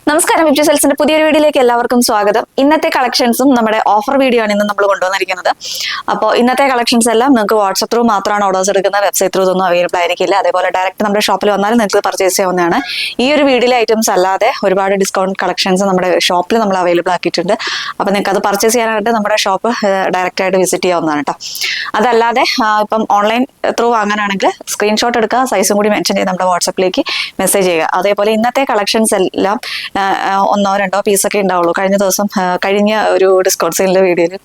നമസ്കാരം, വിപ്റ്റി സെൽസിന്റെ പുതിയൊരു വീഡിയോയിലേക്ക് എല്ലാവർക്കും സ്വാഗതം. ഇന്നത്തെ കളക്ഷൻസും നമ്മുടെ ഓഫർ വീഡിയോ ആണ് ഇന്ന് നമ്മൾ കൊണ്ടുവന്നിരിക്കുന്നത്. അപ്പോൾ ഇന്നത്തെ കളക്ഷൻസ് എല്ലാം നിങ്ങൾക്ക് വാട്സ്ആപ്പ് ത്രൂ മാത്രമാണ് ഓർഡേഴ്സ് എടുക്കുന്നത്, വെബ്സൈറ്റ് ത്രൂ ഒന്നും അവൈലബിൾ ആയിരിക്കില്ല. അതേപോലെ ഡയറക്റ്റ് നമ്മുടെ ഷോപ്പിൽ വന്നാലും നിങ്ങൾക്ക് പർച്ചേസ് ചെയ്യാവുന്നതാണ്. ഈ ഒരു വീഡിയോയിലെ ഐറ്റംസ് അല്ലാതെ ഒരുപാട് ഡിസ്കൗണ്ട് കളക്ഷൻസ് നമ്മുടെ ഷോപ്പിൽ നമ്മൾ അവൈലബിൾ ആക്കിയിട്ടുണ്ട്. അപ്പോൾ നിങ്ങൾക്ക് അത് പർച്ചേസ് ചെയ്യാനായിട്ട് നമ്മുടെ ഷോപ്പ് ഡയറക്റ്റ് ആയിട്ട് വിസിറ്റ് ചെയ്യാവുന്നതാണ് കേട്ടോ. അതല്ലാതെ ഇപ്പം ഓൺലൈൻ ത്രൂ വാങ്ങാനാണെങ്കിൽ സ്ക്രീൻഷോട്ട് എടുക്കുക, സൈസും കൂടി മെൻഷൻ ചെയ്ത് നമ്മുടെ വാട്സാപ്പിലേക്ക് മെസ്സേജ് ചെയ്യുക. അതേപോലെ ഇന്നത്തെ കളക്ഷൻസ് എല്ലാം ഒന്നോ രണ്ടോ പീസൊക്കെ ഉണ്ടാവുള്ളൂ. കഴിഞ്ഞ ഒരു ഡിസ്കൗണ്ട് സെയിലിന്റെ വീഡിയോയിൽ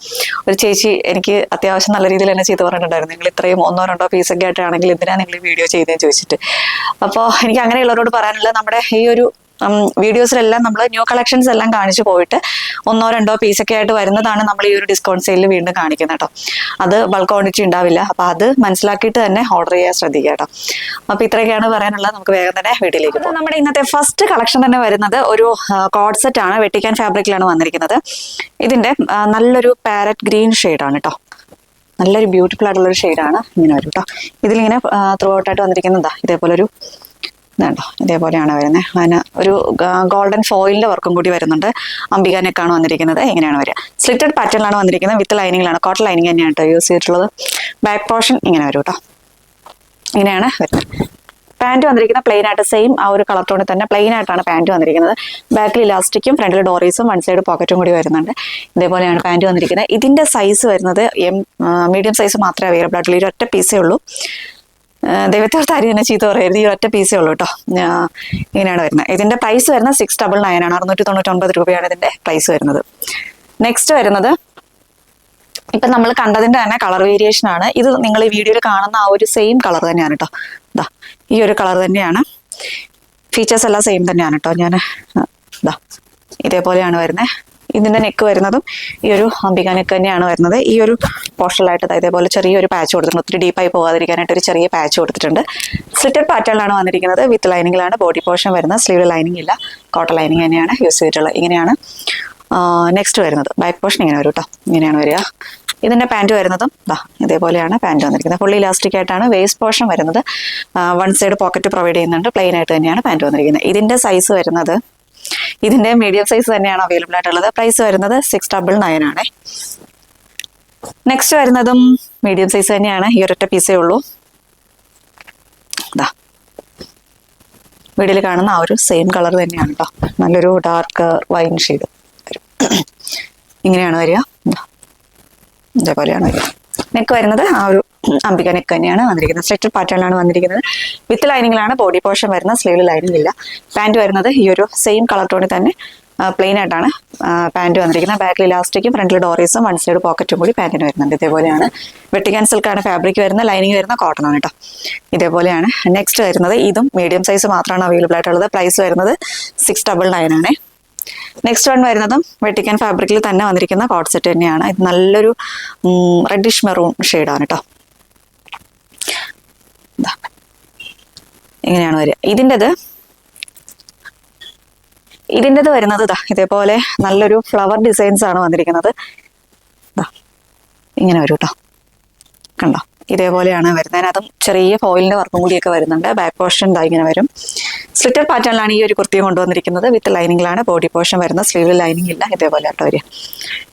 ഒരു ചേച്ചി എനിക്ക് അത്യാവശ്യം നല്ല രീതിയിൽ തന്നെ ചെയ്ത് പറഞ്ഞിട്ടുണ്ടായിരുന്നു, നിങ്ങൾ ഇത്രയും ഒന്നോ രണ്ടോ പീസൊക്കെ ആയിട്ടാണെങ്കിൽ എന്തിനാണ് നിങ്ങൾ വീഡിയോ ചെയ്തതെന്ന് ചോദിച്ചിട്ട്. അപ്പോൾ എനിക്ക് അങ്ങനെയുള്ളവരോട് പറയാനുള്ളത്, നമ്മുടെ ഈ ഒരു വീഡിയോസിലെല്ലാം നമ്മൾ ന്യൂ കളക്ഷൻസ് എല്ലാം കാണിച്ചു പോയിട്ട് ഒന്നോ രണ്ടോ പീസൊക്കെ ആയിട്ട് വരുന്നതാണ് നമ്മൾ ഈ ഒരു ഡിസ്കൗണ്ട് സെയിലിൽ വീണ്ടും കാണിക്കുന്നത് കേട്ടോ. അത് ബൾക്ക് ക്വാണ്ടിറ്റി ഉണ്ടാവില്ല. അപ്പോൾ അത് മനസ്സിലാക്കിയിട്ട് തന്നെ ഓർഡർ ചെയ്യാൻ ശ്രദ്ധിക്കുക കേട്ടോ. അപ്പോൾ ഇത്രയൊക്കെയാണ് പറയാനുള്ളത്. നമുക്ക് വേഗം തന്നെ വീട്ടിലേക്ക് പോകും. നമ്മുടെ ഇന്നത്തെ ഫസ്റ്റ് കളക്ഷൻ തന്നെ വരുന്നത് ഒരു കോഡ് സെറ്റ് ആണ്. വെട്ടിക്കാൻ ഫാബ്രിക്കിലാണ് വന്നിരിക്കുന്നത്. ഇതിന്റെ നല്ലൊരു പാരറ്റ് ഗ്രീൻ ഷെയ്ഡാണ് കേട്ടോ. നല്ലൊരു ബ്യൂട്ടിഫുൾ ആയിട്ടുള്ളൊരു ഷെയ്ഡാണ്. ഇങ്ങനെ വരും കേട്ടോ. ഇതിലിങ്ങനെ ത്രൂ ഔട്ടായിട്ട് വന്നിരിക്കുന്നതാ ഇതേപോലൊരു ഇതുണ്ടോ, ഇതേപോലെയാണ് വരുന്നത്. അതിന് ഒരു ഗോൾഡൻ ഫോയിലിന്റെ വർക്കും കൂടി വരുന്നുണ്ട്. അംബിക നെക്കാണ് വന്നിരിക്കുന്നത്. ഇങ്ങനെയാണ് വരിക. സ്ലിറ്റഡ് പാറ്റേണിലാണ് വന്നിരിക്കുന്നത്. വിത്ത് ലൈനിങ്ങിലാണ്. കോട്ടൺ ലൈനിങ് തന്നെയാണ് കേട്ടോ യൂസ് ചെയ്തിട്ടുള്ളത്. ബാക്ക് പോർഷൻ ഇങ്ങനെ വരും കേട്ടോ. ഇങ്ങനെയാണ് വരുന്നത്. പാൻറ് വന്നിരിക്കുന്നത് പ്ലെയിൻ ആയിട്ട് സെയിം ആ ഒരു കളർ ടോണിൽ തന്നെ പ്ലെയിൻ ആയിട്ടാണ് പാൻറ് വന്നിരിക്കുന്നത്. ബാക്കിൽ ഇലാസ്റ്റിക്കും ഫ്രണ്ടിൽ ഡോറീസും വൺ സൈഡ് പോക്കറ്റും കൂടി വരുന്നുണ്ട്. ഇതേപോലെയാണ് പാൻറ് വന്നിരിക്കുന്നത്. ഇതിന്റെ സൈസ് വരുന്നത് മീഡിയം സൈസ് മാത്രമേ അവൈലബിൾ ആയിട്ടുള്ളൂ. ഈ ഒറ്റ പീസേ ഉള്ളൂ. ദൈവത്തോർത്ത് ആരും തന്നെ ചീത്ത പറയരുത്, ഈ ഒറ്റ പീസേ ഉള്ളൂ കേട്ടോ. ഇങ്ങനെയാണ് വരുന്നത്. ഇതിന്റെ പ്രൈസ് വരുന്നത് 699 ആണ്. 699 രൂപയാണ് ഇതിന്റെ പ്രൈസ് വരുന്നത്. നെക്സ്റ്റ് വരുന്നത് ഇപ്പൊ നമ്മൾ കണ്ടതിന്റെ തന്നെ കളർ വേരിയേഷൻ ആണ്. ഇത് നിങ്ങൾ ഈ വീഡിയോയിൽ കാണുന്ന ആ ഒരു സെയിം കളർ തന്നെയാണ് കേട്ടോ. ഇതാ ഈ ഒരു കളർ തന്നെയാണ്. ഫീച്ചേഴ്സ് എല്ലാം സെയിം തന്നെയാണ് കേട്ടോ. ഞാൻ ഇതാ ഇതേപോലെയാണ് വരുന്നത്. ഇതിന്റെ നെക്ക് വരുന്നതും ഈ ഒരു അംബിക നെക്ക് തന്നെയാണ് വരുന്നത്. ഈ ഒരു പോർഷനിലായിട്ട് ഇതേപോലെ ചെറിയൊരു പാച്ച് കൊടുത്തിട്ടുണ്ട്. ഒത്തിരി ഡീപ്പായി പോകാതിരിക്കാനായിട്ട് ഒരു ചെറിയ പാച്ച് കൊടുത്തിട്ടുണ്ട്. സ്ലിറ്റഡ് പാറ്റേണിലാണ് വന്നിരിക്കുന്നത്. വിത്ത് ലൈനിങ്ങിലാണ് ബോഡി പോർഷൻ വരുന്നത്. സ്ലീവ് ലൈനിങ് ഇല്ല, കോട്ടൺ ലൈനിങ് തന്നെയാണ് യൂസ് ചെയ്തിട്ടുള്ളത്. ഇങ്ങനെയാണ് നെക്സ്റ്റ് വരുന്നത്. ബാക്ക് പോർഷൻ ഇങ്ങനെ വരും കേട്ടോ. ഇങ്ങനെയാണ് വരിക. ഇതിന്റെ പാൻറ് വരുന്നതും ഇതേപോലെയാണ് പാൻറ് വന്നിരിക്കുന്നത്. ഫുള്ളി ഇലാസ്റ്റിക് ആയിട്ടാണ് വേസ്റ്റ് പോർഷൻ വരുന്നത്. വൺ സൈഡ് പോക്കറ്റ് പ്രൊവൈഡ് ചെയ്യുന്നുണ്ട്. പ്ലെയിൻ ആയിട്ട് തന്നെയാണ് പാൻറ് വന്നിരിക്കുന്നത്. ഇതിന്റെ സൈസ് വരുന്നത്, ഇതിന്റെ മീഡിയം സൈസ് തന്നെയാണ് അവൈലബിൾ ആയിട്ടുള്ളത്. പ്രൈസ് വരുന്നത് 699 ആണ്. നെക്സ്റ്റ് വരുന്നതും മീഡിയം സൈസ് തന്നെയാണ്. ഈ ഒരൊറ്റ പീസേ ഉള്ളൂ. ഇതാ വീഡിയോയിൽ കാണുന്ന ആ ഒരു സെയിം കളർ തന്നെയാണ് കേട്ടോ. നല്ലൊരു ഡാർക്ക് വൈൻ ഷെയ്ഡ് വരും. ഇങ്ങനെയാണ് വരിക. ഇതേപോലെയാണ് വരിക. നെക്ക് വരുന്നത് ആ ഒരു അംബിക നെക്ക് തന്നെയാണ് വന്നിരിക്കുന്നത്. സ്ട്രെച്ചഡ് പാറ്റേണിലാണ് വന്നിരിക്കുന്നത്. വിത്ത് ലൈനിങ്ങിലാണ് ബോഡി പോർഷൻ വരുന്നത്. സ്ലീവ് ലൈനിങ് ഇല്ല. പാൻറ് വരുന്നത് ഈ ഒരു സെയിം കളർ ടോണിൽ തന്നെ പ്ലെയിൻ ആയിട്ടാണ് പാൻറ് വന്നിരിക്കുന്നത്. ബാക്കിൽ ഇലാസ്റ്റിക്കും ഫ്രണ്ടിൽ ഡോറീസും വൺ സൈഡ് പോക്കറ്റും കൂടി പാൻറ്റിന് വരുന്നുണ്ട്. ഇതേപോലെയാണ്. വെട്ടിക്കാൻ സിൽക്കാണ് ഫാബ്രിക് വരുന്നത്. ലൈനിങ് വരുന്ന കോട്ടൺ ആണ് കേട്ടോ. ഇതേപോലെയാണ്. നെക്സ്റ്റ് വരുന്നത് ഇതും മീഡിയം സൈസ് മാത്രമാണ് അവൈലബിൾ ആയിട്ടുള്ളത്. പ്രൈസ് വരുന്നത് 699 ആണ്. നെക്സ്റ്റ് വൺ വരുന്നതും വെട്ടിക്കാൻ ഫാബ്രിക്കിൽ തന്നെ വന്നിരിക്കുന്ന കോഡ് സെറ്റ് തന്നെയാണ്. ഇത് നല്ലൊരു റെഡിഷ് മെറൂൺ ഷെയ്ഡാണ് കേട്ടോ. ഇങ്ങനെയാണ് വരിക. ഇതിൻ്റെത് വരുന്നത് ഇതേപോലെ നല്ലൊരു ഫ്ലവർ ഡിസൈൻസ് ആണ് വന്നിരിക്കുന്നത്. ഇങ്ങനെ വരും കേട്ടോ. കണ്ടോ, ഇതേപോലെയാണ് വരുന്നത്. അതും ചെറിയ ഫോയിലിന്റെ വർക്കും കൂടിയൊക്കെ വരുന്നുണ്ട്. ബാക്ക് പോർഷൻ ഇങ്ങനെ വരും. സ്ലിറ്റഡ് പാറ്റേണിലാണ് ഈ ഒരു കുർത്തി കൊണ്ടുവന്നിരിക്കുന്നത്. വിത്ത് ലൈനിങ്ങിലാണ് ബോഡി പോർഷൻ വരുന്നത്. സ്ലീവ് ലൈനിങ് ഇല്ല. ഇതേപോലെ ആട്ടോ വരിക.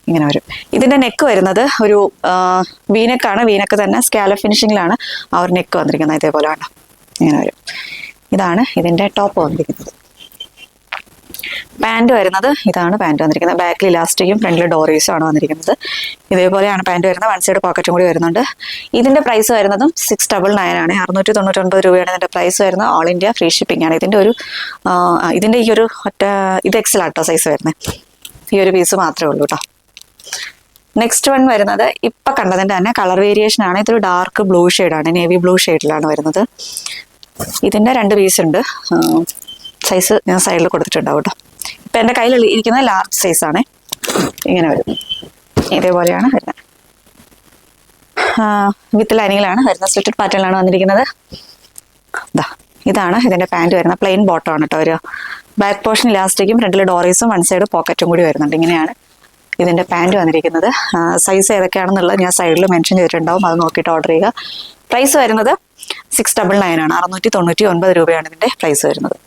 ഇങ്ങനെ വരും. ഇതിന്റെ നെക്ക് വരുന്നത് ഒരു വീനെക്കാണ്. വീനക്ക് തന്നെ സ്കാലപ്പ് ഫിനിഷിങ്ങിലാണ് ആ ഒരു നെക്ക് വന്നിരിക്കുന്നത്. ഇതേപോലെ ആട്ടോ. ഇങ്ങനെ വരും. ഇതാണ് ഇതിന്റെ ടോപ്പ് വന്നിരിക്കുന്നത്. പാൻറ് വരുന്നത് ഇതാണ് പാൻറ് വന്നിരിക്കുന്നത്. ബാക്കിൽ ഇലാസ്റ്റിക്കും ഫ്രണ്ടിൽ ഡോറീസും ആണ് വന്നിരിക്കുന്നത്. ഇതേപോലെയാണ് പാൻറ് വരുന്നത്. വൺ സൈഡ് പോക്കറ്റും കൂടി വരുന്നുണ്ട്. ഇതിന്റെ പ്രൈസ് വരുന്നതും 699 ആണ്. 699 രൂപയാണ് ഇതിന്റെ പ്രൈസ് വരുന്നത്. ഓൾ ഇന്ത്യ ഫ്രീ ഷിപ്പിംഗ് ആണ്. ഇതിന്റെ ഈ ഒരു ഇത് എക്സൽ ആട്ടോ സൈസ് വരുന്നത്. ഈ ഒരു പീസ് മാത്രമേ ഉള്ളൂ കേട്ടോ. നെക്സ്റ്റ് വൺ വരുന്നത് ഇപ്പൊ കണ്ടതിന്റെ തന്നെ കളർ വേരിയേഷൻ ആണ്. ഇതൊരു ഡാർക്ക് ബ്ലൂ ഷെയ്ഡാണ്. നേവി ബ്ലൂ ഷെയ്ഡിലാണ് വരുന്നത്. ഇതിന്റെ 2 പീസ് ഉണ്ട്. സൈസ് ഞാൻ സൈഡിൽ കൊടുത്തിട്ടുണ്ടാവും കേട്ടോ. ഇപ്പം എൻ്റെ കയ്യിൽ ഇരിക്കുന്നത് ലാർജ് സൈസാണ്. ഇങ്ങനെ വരും. ഇതേപോലെയാണ് വരുന്നത്. വിത്ത് ലൈനിങ്ങിലാണ് വരുന്നത്. സ്ലിറ്റഡ് പാറ്റേണിലാണ് വന്നിരിക്കുന്നത്. ഇതാണ് ഇതിൻ്റെ പാൻറ് വരുന്നത്. പ്ലെയിൻ ബോട്ടം ആണ് കേട്ടോ. ഒരു ബാക്ക് പോർഷൻ ഇലാസ്റ്റിക്കും ഫ്രണ്ടിൽ ഡോറീസും വൺ സൈഡ് പോക്കറ്റും കൂടി വരുന്നുണ്ട്. ഇങ്ങനെയാണ് ഇതിൻ്റെ പാൻറ് വന്നിരിക്കുന്നത്. സൈസ് ഏതൊക്കെയാണെന്നുള്ളത് ഞാൻ സൈഡിൽ മെൻഷൻ ചെയ്തിട്ടുണ്ടാവും. അത് നോക്കിയിട്ട് ഓർഡർ ചെയ്യുക. പ്രൈസ് വരുന്നത് 699 ആണ്. 699 രൂപയാണ് ഇതിൻ്റെ പ്രൈസ് വരുന്നത്.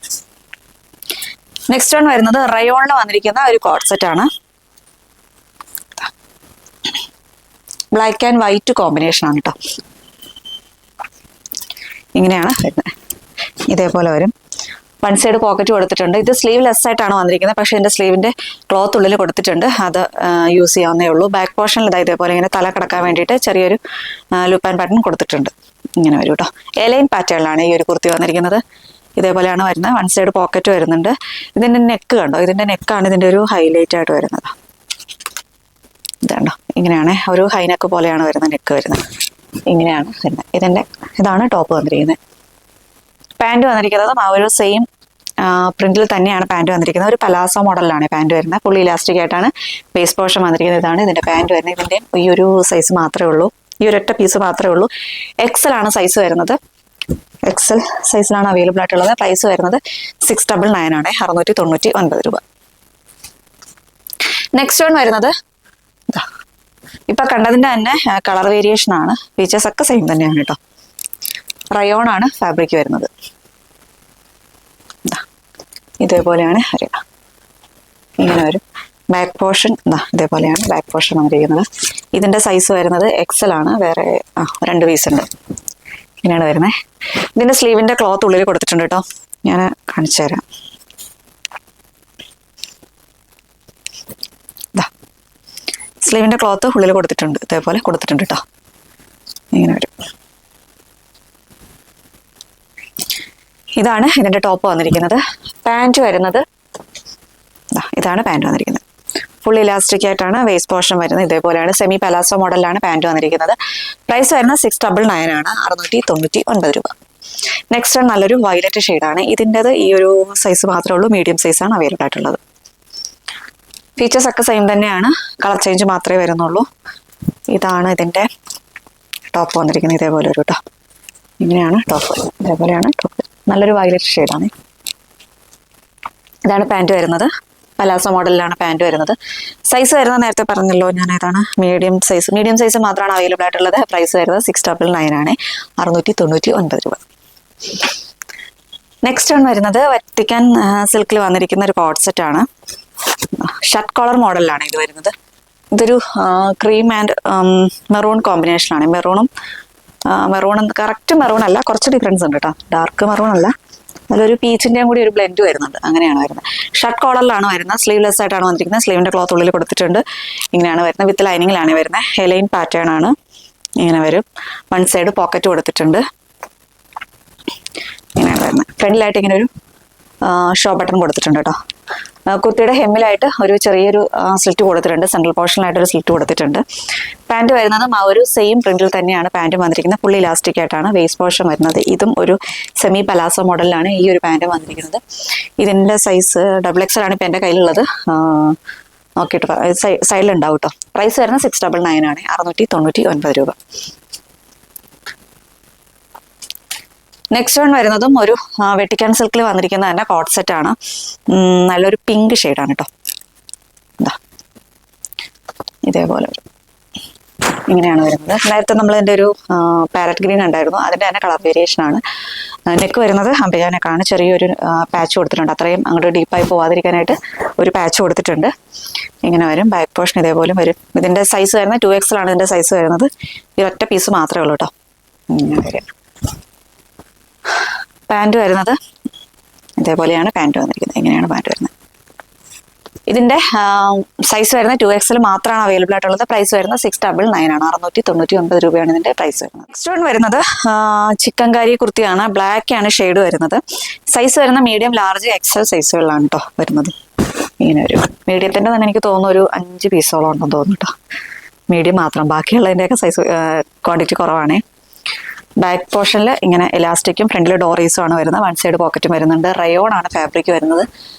നെക്സ്റ്റ് വൺ വരുന്നത് റയോണിൽ വന്നിരിക്കുന്ന ഒരു കോഡ് സെറ്റ് ആണ്. ബ്ലാക്ക് ആൻഡ് വൈറ്റ് കോമ്പിനേഷൻ ആണ് കേട്ടോ. ഇങ്ങനെയാണ് വരുന്നത്. ഇതേപോലെ വരും. വൺ സൈഡ് പോക്കറ്റ് കൊടുത്തിട്ടുണ്ട്. ഇത് സ്ലീവ് ലെസ് ആയിട്ടാണ് വന്നിരിക്കുന്നത്. പക്ഷേ ഇതിന്റെ സ്ലീവിന്റെ ക്ലോത്ത് ഉള്ളിൽ കൊടുത്തിട്ടുണ്ട്. അത് യൂസ് ചെയ്യാവുന്നേ ഉള്ളൂ. ബാക്ക് പോർഷനിൽ ഇതേപോലെ ഇങ്ങനെ തല കിടക്കാൻ വേണ്ടിയിട്ട് ചെറിയൊരു ലൂപ്പ് ആൻഡ് പാറ്റേൺ കൊടുത്തിട്ടുണ്ട്. ഇങ്ങനെ വരും കേട്ടോ. എലൈൻ പാറ്റേണിലാണ് ഈ ഒരു കുർത്തി വന്നിരിക്കുന്നത്. ഇതേപോലെയാണ് വരുന്നത്. വൺ സൈഡ് പോക്കറ്റ് വരുന്നുണ്ട്. ഇതിന്റെ നെക്ക് കണ്ടോ, ഇതിന്റെ നെക്കാണ് ഇതിന്റെ ഒരു ഹൈലൈറ്റ് ആയിട്ട് വരുന്നത്. ഇതുണ്ടോ, ഇങ്ങനെയാണ് ഒരു ഹൈ നെക്ക് പോലെയാണ് വരുന്നത്. നെക്ക് വരുന്നത് ഇങ്ങനെയാണ് വരുന്നത്. ഇതാണ് ടോപ്പ് വന്നിരിക്കുന്നത്. പാൻറ് വന്നിരിക്കുന്നത് ആ ഒരു സെയിം പ്രിന്റിൽ തന്നെയാണ് പാൻറ് വന്നിരിക്കുന്നത്. ഒരു പലാസോ മോഡലിലാണ് പാൻറ് വരുന്നത്. ഫുൾ ഇലാസ്റ്റിക് ആയിട്ടാണ് ബേസ് പോർഷൻ വന്നിരിക്കുന്നത്. ഇതാണ് ഇതിന്റെ പാൻറ് വരുന്നത്. ഇതിന്റെ ഈ ഒരു സൈസ് മാത്രമേ ഉള്ളൂ. ഈ ഒരൊറ്റ പീസ് മാത്രമേ ഉള്ളൂ. എക്സൽ ആണ് സൈസ് വരുന്നത്. എക്സൽ സൈസിലാണ് അവൈലബിൾ ആയിട്ടുള്ളത്. പ്രൈസ് വരുന്നത് 699 ആണ്, 699 രൂപ. നെക്സ്റ്റ് വൺ വരുന്നത് ഇപ്പൊ കണ്ടതിന്റെ തന്നെ കളർ വേരിയേഷൻ ആണ്. ഫീച്ചേഴ്സ് ഒക്കെ സെയിം തന്നെയാണ് കേട്ടോ. റയോൺ ആണ് ഫാബ്രിക് വരുന്നത്. ഇതേപോലെയാണ് വരിക. ഇങ്ങനെ വരും. ബാക്ക് പോർഷൻ ഇതേപോലെയാണ് ബാക്ക് പോർഷൻ വന്നിരിക്കുന്നത്. ഇതിന്റെ സൈസ് വരുന്നത് എക്സൽ ആണ്. വേറെ 2 പീസ് ഉണ്ട്. ഇങ്ങനെയാണ് വരുന്നത്. ഇതിന്റെ സ്ലീവിന്റെ ക്ലോത്ത് ഉള്ളിൽ കൊടുത്തിട്ടുണ്ട് കേട്ടോ. ഞാൻ കാണിച്ചു തരാം. സ്ലീവിന്റെ ക്ലോത്ത് ഉള്ളിൽ കൊടുത്തിട്ടുണ്ട്. ഇതേപോലെ കൊടുത്തിട്ടുണ്ട് കേട്ടോ. ഇങ്ങനെ വരും. ഇതാണ് ഇതിന്റെ ടോപ്പ് വന്നിരിക്കുന്നത്. പാൻറ് വരുന്നത് ഇതാണ് പാൻറ് വന്നിരിക്കുന്നത്. ഫുൾ ഇലാസ്റ്റിക് ആയിട്ടാണ് വേസ്റ്റ് പോർഷൻ വരുന്നത്. ഇതേപോലെയാണ് സെമി പലാസോ മോഡലിലാണ് പാൻറ് വന്നിരിക്കുന്നത്. പ്രൈസ് വരുന്നത് 699 ആണ്, 699 രൂപ. നെക്സ്റ്റ് നല്ലൊരു വയലറ്റ് ഷെയ്ഡാണ്. ഇതിൻ്റെത് ഈ ഒരു സൈസ് മാത്രമേ ഉള്ളൂ. മീഡിയം സൈസാണ് അവൈലബിൾ ആയിട്ടുള്ളത്. ഫീച്ചേഴ്സ് ഒക്കെ സെയിം തന്നെയാണ്. കളർ ചേഞ്ച് മാത്രമേ വരുന്നുള്ളൂ. ഇതാണ് ഇതിൻ്റെ ടോപ്പ് വന്നിരിക്കുന്നത്. ഇതേപോലെ ഒരു കേട്ടോ. ഇങ്ങനെയാണ് ടോപ്പ്. ഇതേപോലെയാണ് ടോപ്പ്. നല്ലൊരു വയലറ്റ് ഷെയ്ഡാണ്. ഇതാണ് പാൻറ് വരുന്നത്. പലാസോ മോഡലിലാണ് പാൻറ് വരുന്നത്. സൈസ് വരുന്നത് നേരത്തെ പറഞ്ഞല്ലോ ഞാൻ, ഏതാണ് മീഡിയം സൈസ്. മീഡിയം സൈസ് മാത്രമാണ് അവൈലബിൾ ആയിട്ടുള്ളത്. പ്രൈസ് വരുന്നത് 699 ആണ്, 699 രൂപ. നെക്സ്റ്റ് ആണ് വരുന്നത് വത്തിക്കാൻ സിൽക്കിൽ വന്നിരിക്കുന്ന ഒരു കോഡ് സെറ്റ് ആണ്. ഷർട്ട് കോളർ മോഡലിലാണ് ഇത് വരുന്നത്. ഇതൊരു ക്രീം ആൻഡ് മെറൂൺ കോമ്പിനേഷനാണ്. മെറൂൺ കറക്റ്റ് മെറൂൺ അല്ല, കുറച്ച് ഡിഫറൻസ് ഉണ്ട് കേട്ടോ. ഡാർക്ക് മെറൂൺ അല്ല, അതിലൊരു പീച്ചിൻ്റെയും കൂടി ഒരു ബ്ലെൻഡ് വരുന്നുണ്ട്. അങ്ങനെയാണ് വരുന്നത്. ഷർട്ട് കോളറിലാണ് വരുന്നത്. സ്ലീവ്ലെസ് ആയിട്ടാണ് വന്നിരിക്കുന്നത്. സ്ലീവിൻ്റെ ക്ലോത്ത് ഉള്ളിൽ കൊടുത്തിട്ടുണ്ട്. ഇങ്ങനെയാണ് വരുന്നത്. വിത്ത് ലൈനിങ്ങിലാണ് വരുന്നത്. ഹെലൈൻ പാറ്റേൺ ആണ്. ഇങ്ങനെ വരും. വൺ സൈഡ് പോക്കറ്റ് കൊടുത്തിട്ടുണ്ട്. ഇങ്ങനെയാണ് വരുന്നത്. ഫ്രണ്ടിലായിട്ട് ഇങ്ങനെ ഒരു ഷോ ബട്ടൺ കൊടുത്തിട്ടുണ്ട് കേട്ടോ. കുർത്തിയുടെ ഹെമ്മിലായിട്ട് ഒരു ചെറിയൊരു സ്ലിറ്റ് കൊടുത്തിട്ടുണ്ട്. സെൻട്രൽ പോർഷനിലായിട്ടൊരു സ്ലിറ്റ് കൊടുത്തിട്ടുണ്ട്. പാൻറ് വരുന്നതും ആ ഒരു സെയിം പ്രിന്റിൽ തന്നെയാണ് പാൻറ് വന്നിരിക്കുന്നത്. ഫുൾ ഇലാസ്റ്റിക് ആയിട്ടാണ് വേസ്റ്റ് പോർഷൻ വരുന്നത്. ഇതും ഒരു സെമി പലാസോ മോഡലിലാണ് ഈ ഒരു പാൻറ് വന്നിരിക്കുന്നത്. ഇതിൻ്റെ സൈസ് XXL ആണ് ഇപ്പം എൻ്റെ കയ്യിലുള്ളത്. നോക്കിയിട്ട് സൈഡിലുണ്ടാവും കേട്ടോ. പ്രൈസ് വരുന്നത് 699 ആണ്, 699 രൂപ. നെക്സ്റ്റ് വൺ വരുന്നതും ഒരു വെട്ടിക്കാൻ സിൽക്കിൽ വന്നിരിക്കുന്ന തന്നെ കോഡ് സെറ്റ് ആണ്. നല്ലൊരു പിങ്ക് ഷെയ്ഡാണ് കേട്ടോ. ഇതേപോലെ വരും. ഇങ്ങനെയാണ് വരുന്നത്. നേരത്തെ നമ്മൾ ഇതിൻ്റെ ഒരു പാരറ്റ് ഗ്രീൻ ഉണ്ടായിരുന്നു. അതിൻ്റെ തന്നെ കളർ വേരിയേഷൻ ആണ്. നെക്ക് വരുന്നത് അംബിക നെക്കാണ്. ചെറിയൊരു പാച്ച് കൊടുത്തിട്ടുണ്ട്. അത്രയും അങ്ങോട്ട് ഡീപ്പായി പോവാതിരിക്കാനായിട്ട് ഒരു പാച്ച് കൊടുത്തിട്ടുണ്ട്. ഇങ്ങനെ വരും. ബാക്ക് പോർഷൻ ഇതേപോലെ വരും. ഇതിൻ്റെ സൈസ് വരുന്നത് 2XL ആണ് ഇതിൻ്റെ സൈസ് വരുന്നത്. ഈ ഒറ്റ പീസ് മാത്രമേ ഉള്ളൂ കേട്ടോ. ഇങ്ങനെ വരും. പാൻറ് വരുന്നത് ഇതേപോലെയാണ് പാൻറ് വന്നിരിക്കുന്നത്. ഇങ്ങനെയാണ് പാൻറ് വരുന്നത്. ഇതിൻ്റെ സൈസ് വരുന്നത് 2XL മാത്രമാണ് അവൈലബിൾ ആയിട്ടുള്ളത്. പ്രൈസ് വരുന്നത് 699 ആണ്, 699 രൂപയാണ് ഇതിൻ്റെ പ്രൈസ് വരുന്നത്. നെക്സ്റ്റ് വൺ വരുന്നത് ചിക്കൻകാരി കുർത്തിയാണ്. ബ്ലാക്ക് ആണ് ഷെയ്ഡ് വരുന്നത്. സൈസ് വരുന്ന മീഡിയം, ലാർജ്, XL സൈസുകളിലാണ് കേട്ടോ വരുന്നത്. ഇങ്ങനെ ഒരു മീഡിയത്തിൻ്റെ തന്നെ എനിക്ക് തോന്നുന്നു ഒരു 5 പീസോളം ഉണ്ടെന്ന് തോന്നുന്നു കേട്ടോ. മീഡിയം മാത്രം. ബാക്കിയുള്ളതിൻ്റെയൊക്കെ സൈസ് ക്വാണ്ടിറ്റി കുറവാണേ. ബാക്ക് പോർഷനിൽ ഇങ്ങനെ ഇലാസ്റ്റിക്കും ഫ്രണ്ടിൽ ഡോറീസും ആണ് വരുന്നത്. വൺ സൈഡ് പോക്കറ്റും വരുന്നുണ്ട്. റയോൺ ആണ് ഫാബ്രിക് വരുന്നത്.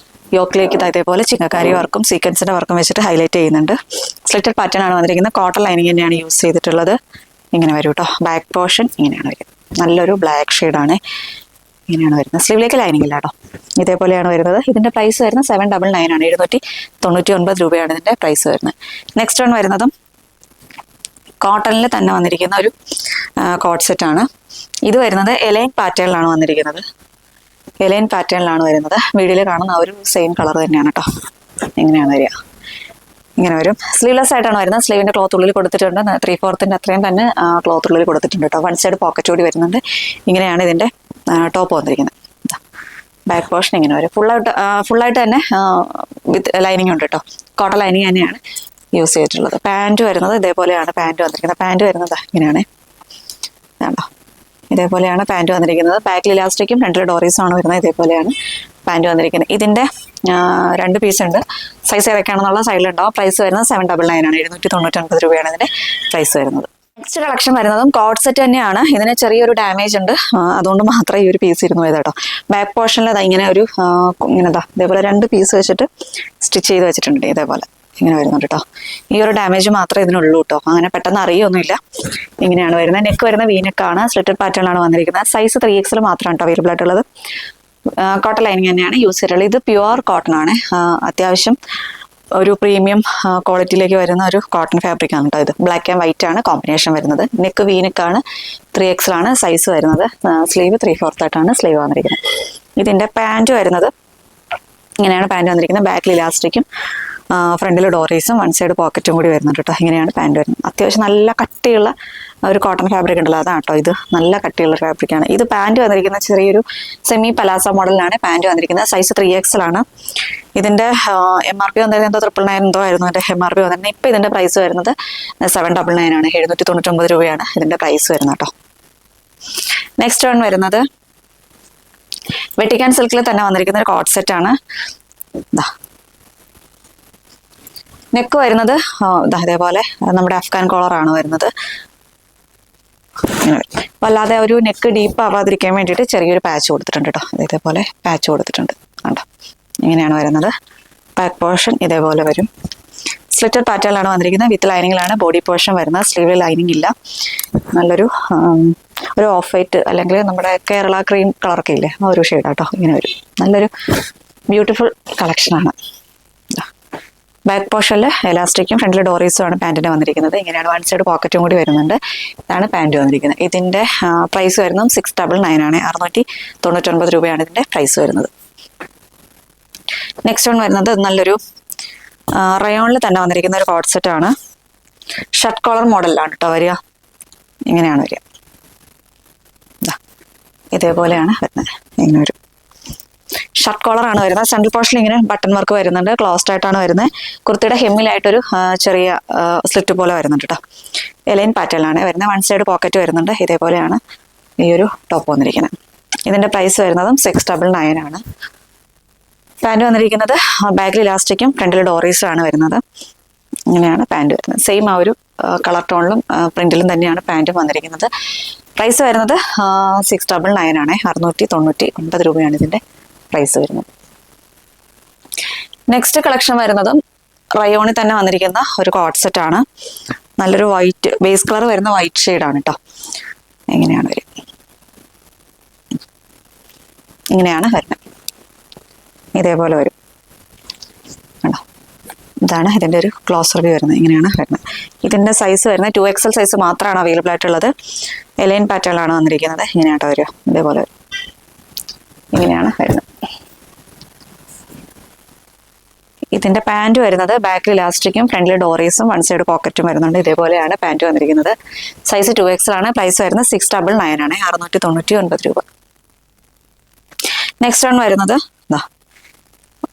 യോക്കിലേക്ക് ഇതേപോലെ ചിക്കൻകാരി വർക്കും സീക്വൻസിന്റെ വർക്കും വെച്ചിട്ട് ഹൈലൈറ്റ് ചെയ്യുന്നുണ്ട്. സ്ലിറ്റഡ് പാറ്റേൺ ആണ് വന്നിരിക്കുന്നത്. കോട്ടൺ ലൈനിങ് തന്നെയാണ് യൂസ് ചെയ്തിട്ടുള്ളത്. ഇങ്ങനെ വരും കേട്ടോ. ബാക്ക് പോർഷൻ ഇങ്ങനെയാണ് വരും. നല്ലൊരു ബ്ലാക്ക് ഷെയ്ഡാണ്. ഇങ്ങനെയാണ് വരുന്നത്. സ്ലീവിലേക്ക് ലൈനിങ് ഇല്ല കേട്ടോ. ഇതേപോലെയാണ് വരുന്നത്. ഇതിന്റെ പ്രൈസ് വരുന്നത് 799 ആണ്, 799 രൂപയാണ് ഇതിന്റെ പ്രൈസ് വരുന്നത്. നെക്സ്റ്റ് വൺ വരുന്നതും കോട്ടണിൽ തന്നെ വന്നിരിക്കുന്ന ഒരു കോഡ് സെറ്റ് ആണ്. ഇത് വരുന്നത് എലൈൻ പാറ്റേണിലാണ് വന്നിരിക്കുന്നത്. എലൈൻ പാറ്റേണിലാണ് വരുന്നത്. വീഡിയോയിൽ കാണുന്ന ആ ഒരു സെയിം കളർ തന്നെയാണ് കേട്ടോ. ഇങ്ങനെയാണ് വരിക. ഇങ്ങനെ വരും. സ്ലീവ്ലെസ് ആയിട്ടാണ് വരുന്നത്. സ്ലീവിന്റെ ക്ലോത്ത് ഉള്ളിൽ കൊടുത്തിട്ടുണ്ട്. 3/4 അത്രയും തന്നെ ക്ലോത്ത് ഉള്ളിൽ കൊടുത്തിട്ടുണ്ട് കേട്ടോ. വൺ സൈഡ് പോക്കറ്റ് കൂടി വരുന്നുണ്ട്. ഇങ്ങനെയാണ് ഇതിന്റെ ടോപ്പ് വന്നിരിക്കുന്നത്. ബാക്ക് പോർഷൻ ഇങ്ങനെ വരും. ഫുള്ളായിട്ട് തന്നെ വിത്ത് ലൈനിങ് ഉണ്ട് കേട്ടോ. കോട്ടൺ ലൈനിങ് തന്നെയാണ് യൂസ് ചെയ്തിട്ടുള്ളത്. പാൻറ് വരുന്നത് ഇതേപോലെയാണ് പാൻറ് വന്നിരിക്കുന്നത്. പാൻറ് വരുന്നത് ഇങ്ങനെയാണ്. വേണ്ടോ, ഇതേപോലെയാണ് പാൻറ് വന്നിരിക്കുന്നത്. ബാക്കിൽ ഇലാസ്റ്റിക്കും ഫ്രണ്ടിൽ ഡോറീസും ആണ് വരുന്നത്. ഇതേപോലെയാണ് പാൻറ് വന്നിരിക്കുന്നത്. ഇതിന്റെ 2 പീസ് ഉണ്ട്. സൈസ് ഏതൊക്കെയാണെന്നുള്ള സൈഡിലുണ്ടാവും. പ്രൈസ് വരുന്നത് 799 ആണ്. 799 രൂപയാണ് ഇതിന്റെ പ്രൈസ് വരുന്നത്. നെക്സ്റ്റ് കളക്ഷൻ വരുന്നതും കോഡ് സെറ്റ് തന്നെയാണ്. ഇതിന് ചെറിയൊരു ഡാമേജ് ഉണ്ട്. അതുകൊണ്ട് മാത്രമേ ഈ ഒരു പീസ് ഇരുന്നു പോയത് കേട്ടോ. ബാക്ക് പോർഷനിൽ ഇങ്ങനെ ഒരു ഇതേപോലെ 2 പീസ് വെച്ചിട്ട് സ്റ്റിച്ച് ചെയ്ത് വെച്ചിട്ടുണ്ട്. ഇതേപോലെ ഇങ്ങനെ വരുന്നുണ്ട് കേട്ടോ. ഈ ഒരു ഡാമേജ് മാത്രമേ ഇതിനുള്ളൂ കേട്ടോ. അങ്ങനെ പെട്ടെന്ന് അറിയൊന്നുമില്ല. ഇങ്ങനെയാണ് വരുന്നത്. നെക്ക് വരുന്ന വീനെക്കാണ്. സ്ലിറ്റഡ് പാറ്റേണിലാണ് വന്നിരിക്കുന്നത്. സൈസ് 3XL മാത്രമാണ് കേട്ടോ അവൈലബിൾ ആയിട്ടുള്ളത്. കോട്ടൺ ലൈനിങ് തന്നെയാണ് യൂസ് ചെയ്തിട്ടുള്ളത്. ഇത് പ്യുവർ കോട്ടൺ ആണ്. അത്യാവശ്യം ഒരു പ്രീമിയം ക്വാളിറ്റിയിലേക്ക് വരുന്ന ഒരു കോട്ടൺ ഫാബ്രിക് ആണ് കേട്ടോ. ഇത് ബ്ലാക്ക് ആൻഡ് വൈറ്റ് ആണ് കോമ്പിനേഷൻ വരുന്നത്. നെക്ക് വീനെക്കാണ്. 3XL ആണ് സൈസ് വരുന്നത്. സ്ലീവ് 3/4 ആയിട്ടാണ് സ്ലീവ് വന്നിരിക്കുന്നത്. ഇതിന്റെ പാൻറ് വരുന്നത് ഇങ്ങനെയാണ് പാൻറ് വന്നിരിക്കുന്നത്. ബാക്കിൽ ഇലാസ്റ്റിക്കും ഫ്രണ്ടിൽ ഡോറീസും വൺ സൈഡ് പോക്കറ്റും കൂടി വരുന്നുണ്ട് കേട്ടോ. ഇങ്ങനെയാണ് പാൻറ് വരുന്നത്. അത്യാവശ്യം നല്ല കട്ടിയുള്ള ഒരു കോട്ടൺ ഫാബ്രിക് ഉണ്ടല്ലോ, അതാണ് കേട്ടോ. ഇത് നല്ല കട്ടിയുള്ള ഫാബ്രിക്കാണ്. ഇത് പാൻറ് വന്നിരിക്കുന്ന ചെറിയൊരു സെമി പലാസ മോഡലിലാണ് പാൻറ് വന്നിരിക്കുന്നത്. സൈസ് 3XL ആണ്. ഇതിന്റെ MRP വന്നിരുന്നത് എന്തോ 999 ആയിരുന്നു ഇതിന്റെ MRP വന്നിരുന്നത്. ഇപ്പൊ ഇതിന്റെ പ്രൈസ് വരുന്നത് 799 ആണ്. 799 രൂപയാണ് ഇതിന്റെ പ്രൈസ് വരുന്നത് കേട്ടോ. നെക്സ്റ്റ് വൺ വരുന്നത് വെട്ടിക്കാൻ സിൽക്കിൽ തന്നെ വന്നിരിക്കുന്ന ഒരു കോട്ട് സെറ്റ് ആണ്. നെക്ക് വരുന്നത് ഇതേപോലെ നമ്മുടെ അഫ്ഗാൻ കോളറാണ് വരുന്നത്. അല്ലാതെ ഒരു നെക്ക് ഡീപ്പ് ആവാതിരിക്കാൻ വേണ്ടിയിട്ട് ചെറിയൊരു പാച്ച് കൊടുത്തിട്ടുണ്ട് കേട്ടോ. ഇതേപോലെ പാച്ച് കൊടുത്തിട്ടുണ്ട് കണ്ടോ. ഇങ്ങനെയാണ് വരുന്നത്. ബാക്ക് പോർഷൻ ഇതേപോലെ വരും. സ്ലിറ്റഡ് പാറ്റേണിലാണ് വന്നിരിക്കുന്നത്. വിത്ത് ലൈനിങ്ങിലാണ് ബോഡി പോർഷൻ വരുന്നത്. സ്ലീവിൽ ലൈനിങ് ഇല്ല. നല്ലൊരു ഓഫ് വൈറ്റ് അല്ലെങ്കിൽ നമ്മുടെ കേരള ക്രീം കളറൊക്കെ ഇല്ലേ, ആ ഒരു ഷെയ്ഡാട്ടോ. ഇങ്ങനെ വരും. നല്ലൊരു ബ്യൂട്ടിഫുൾ കളക്ഷനാണ്. ബാക്ക് പോർഷനിൽ എലാസ്റ്റിക്കും ഫ്രണ്ടിൽ ഡോറീസും ആണ് പാൻറ്റിന് വന്നിരിക്കുന്നത്. ഇങ്ങനെയാണ്. വൺ സൈഡ് പോക്കറ്റും കൂടി വരുന്നുണ്ട്. ഇതാണ് പാൻറ് വന്നിരിക്കുന്നത്. ഇതിന്റെ പ്രൈസ് വരുന്നത് 699 ആണ്. 699 രൂപയാണ് ഇതിന്റെ പ്രൈസ് വരുന്നത്. നെക്സ്റ്റ് വൺ വരുന്നത് നല്ലൊരു റയോണിൽ തന്നെ വന്നിരിക്കുന്ന ഒരു കോട്ട് സെറ്റ് ആണ്. ഷർട്ട് കോളർ മോഡലിലാണ് കേട്ടോ വരിക. ഇങ്ങനെയാണ് വരിക. ഇതേപോലെയാണ് വരുന്നത്. ഇങ്ങനെ ഒരു ഷർട്ട് കോളർ ആണ് വരുന്നത്. സെൻട്രൽ പോർഷനിൽ ഇങ്ങനെ ബട്ടൺ വർക്ക് വരുന്നുണ്ട്. ക്ലോസ്ഡ് ആയിട്ടാണ് വരുന്നത്. കുർത്തിയുടെ ഹെമ്മിലായിട്ടൊരു ചെറിയ സ്ലിറ്റ് പോലെ വരുന്നുണ്ട് കേട്ടോ. എലൈൻ പാറ്റേണിലാണ് വരുന്നത്. വൺ സൈഡ് പോക്കറ്റ് വരുന്നുണ്ട്. ഇതേപോലെയാണ് ഈ ഒരു ടോപ്പ് വന്നിരിക്കുന്നത്. ഇതിന്റെ പ്രൈസ് വരുന്നതും 699 ആണ്. പാൻറ് വന്നിരിക്കുന്നത് ബാക്കിൽ ഇലാസ്റ്റിക്കും ഫ്രണ്ടിൽ ഡോറീസും ആണ് വരുന്നത്. ഇങ്ങനെയാണ് പാൻറ് വരുന്നത്. സെയിം ആ ഒരു കളർ ടോണിലും പ്രിന്റിലും തന്നെയാണ് പാൻറ്റും വന്നിരിക്കുന്നത്. പ്രൈസ് വരുന്നത് 699 ആണ്. 699 രൂപയാണ് ഇതിന്റെ പ്രൈസ് വരുന്നത്. നെക്സ്റ്റ് കളക്ഷൻ വരുന്നതും റയോണിൽ തന്നെ വന്നിരിക്കുന്ന ഒരു കോട്ട് സെറ്റ് ആണ്. നല്ലൊരു വൈറ്റ് ബേസ് കളർ വരുന്ന വൈറ്റ് ഷെയ്ഡാണ് കേട്ടോ. എങ്ങനെയാണ് വരിക. ഇങ്ങനെയാണ് വരുന്നത്. ഇതേപോലെ വരും കണ്ടോ. ഇതാണ് ഇതിന്റെ ഒരു ക്ലോസ് റിവ്യൂ വരുന്നത്. ഇങ്ങനെയാണ് വരുന്നത്. ഇതിന്റെ സൈസ് വരുന്നത് 2XL സൈസ് മാത്രമാണ് അവൈലബിൾ ആയിട്ടുള്ളത്. എലൈൻ പാറ്റേണിലാണ് വന്നിരിക്കുന്നത്. ഇങ്ങനെയാട്ടോ വരിക. ഇതേപോലെ വരും. ഇങ്ങനെയാണ് വരുന്നത്. ഇതിന്റെ പാൻറ് വരുന്നത് ബാക്കിൽ ഇലാസ്റ്റിക്കും ഫ്രണ്ടിൽ ഡോറീസും വൺ സൈഡ് പോക്കറ്റും വരുന്നുണ്ട്. ഇതേപോലെയാണ് പാൻറ് വന്നിരിക്കുന്നത്. സൈസ് 2XL ആണ്. പ്രൈസ് വരുന്നത് 699 ആണ്. 699 രൂപ. നെക്സ്റ്റ് വൺ വരുന്നത്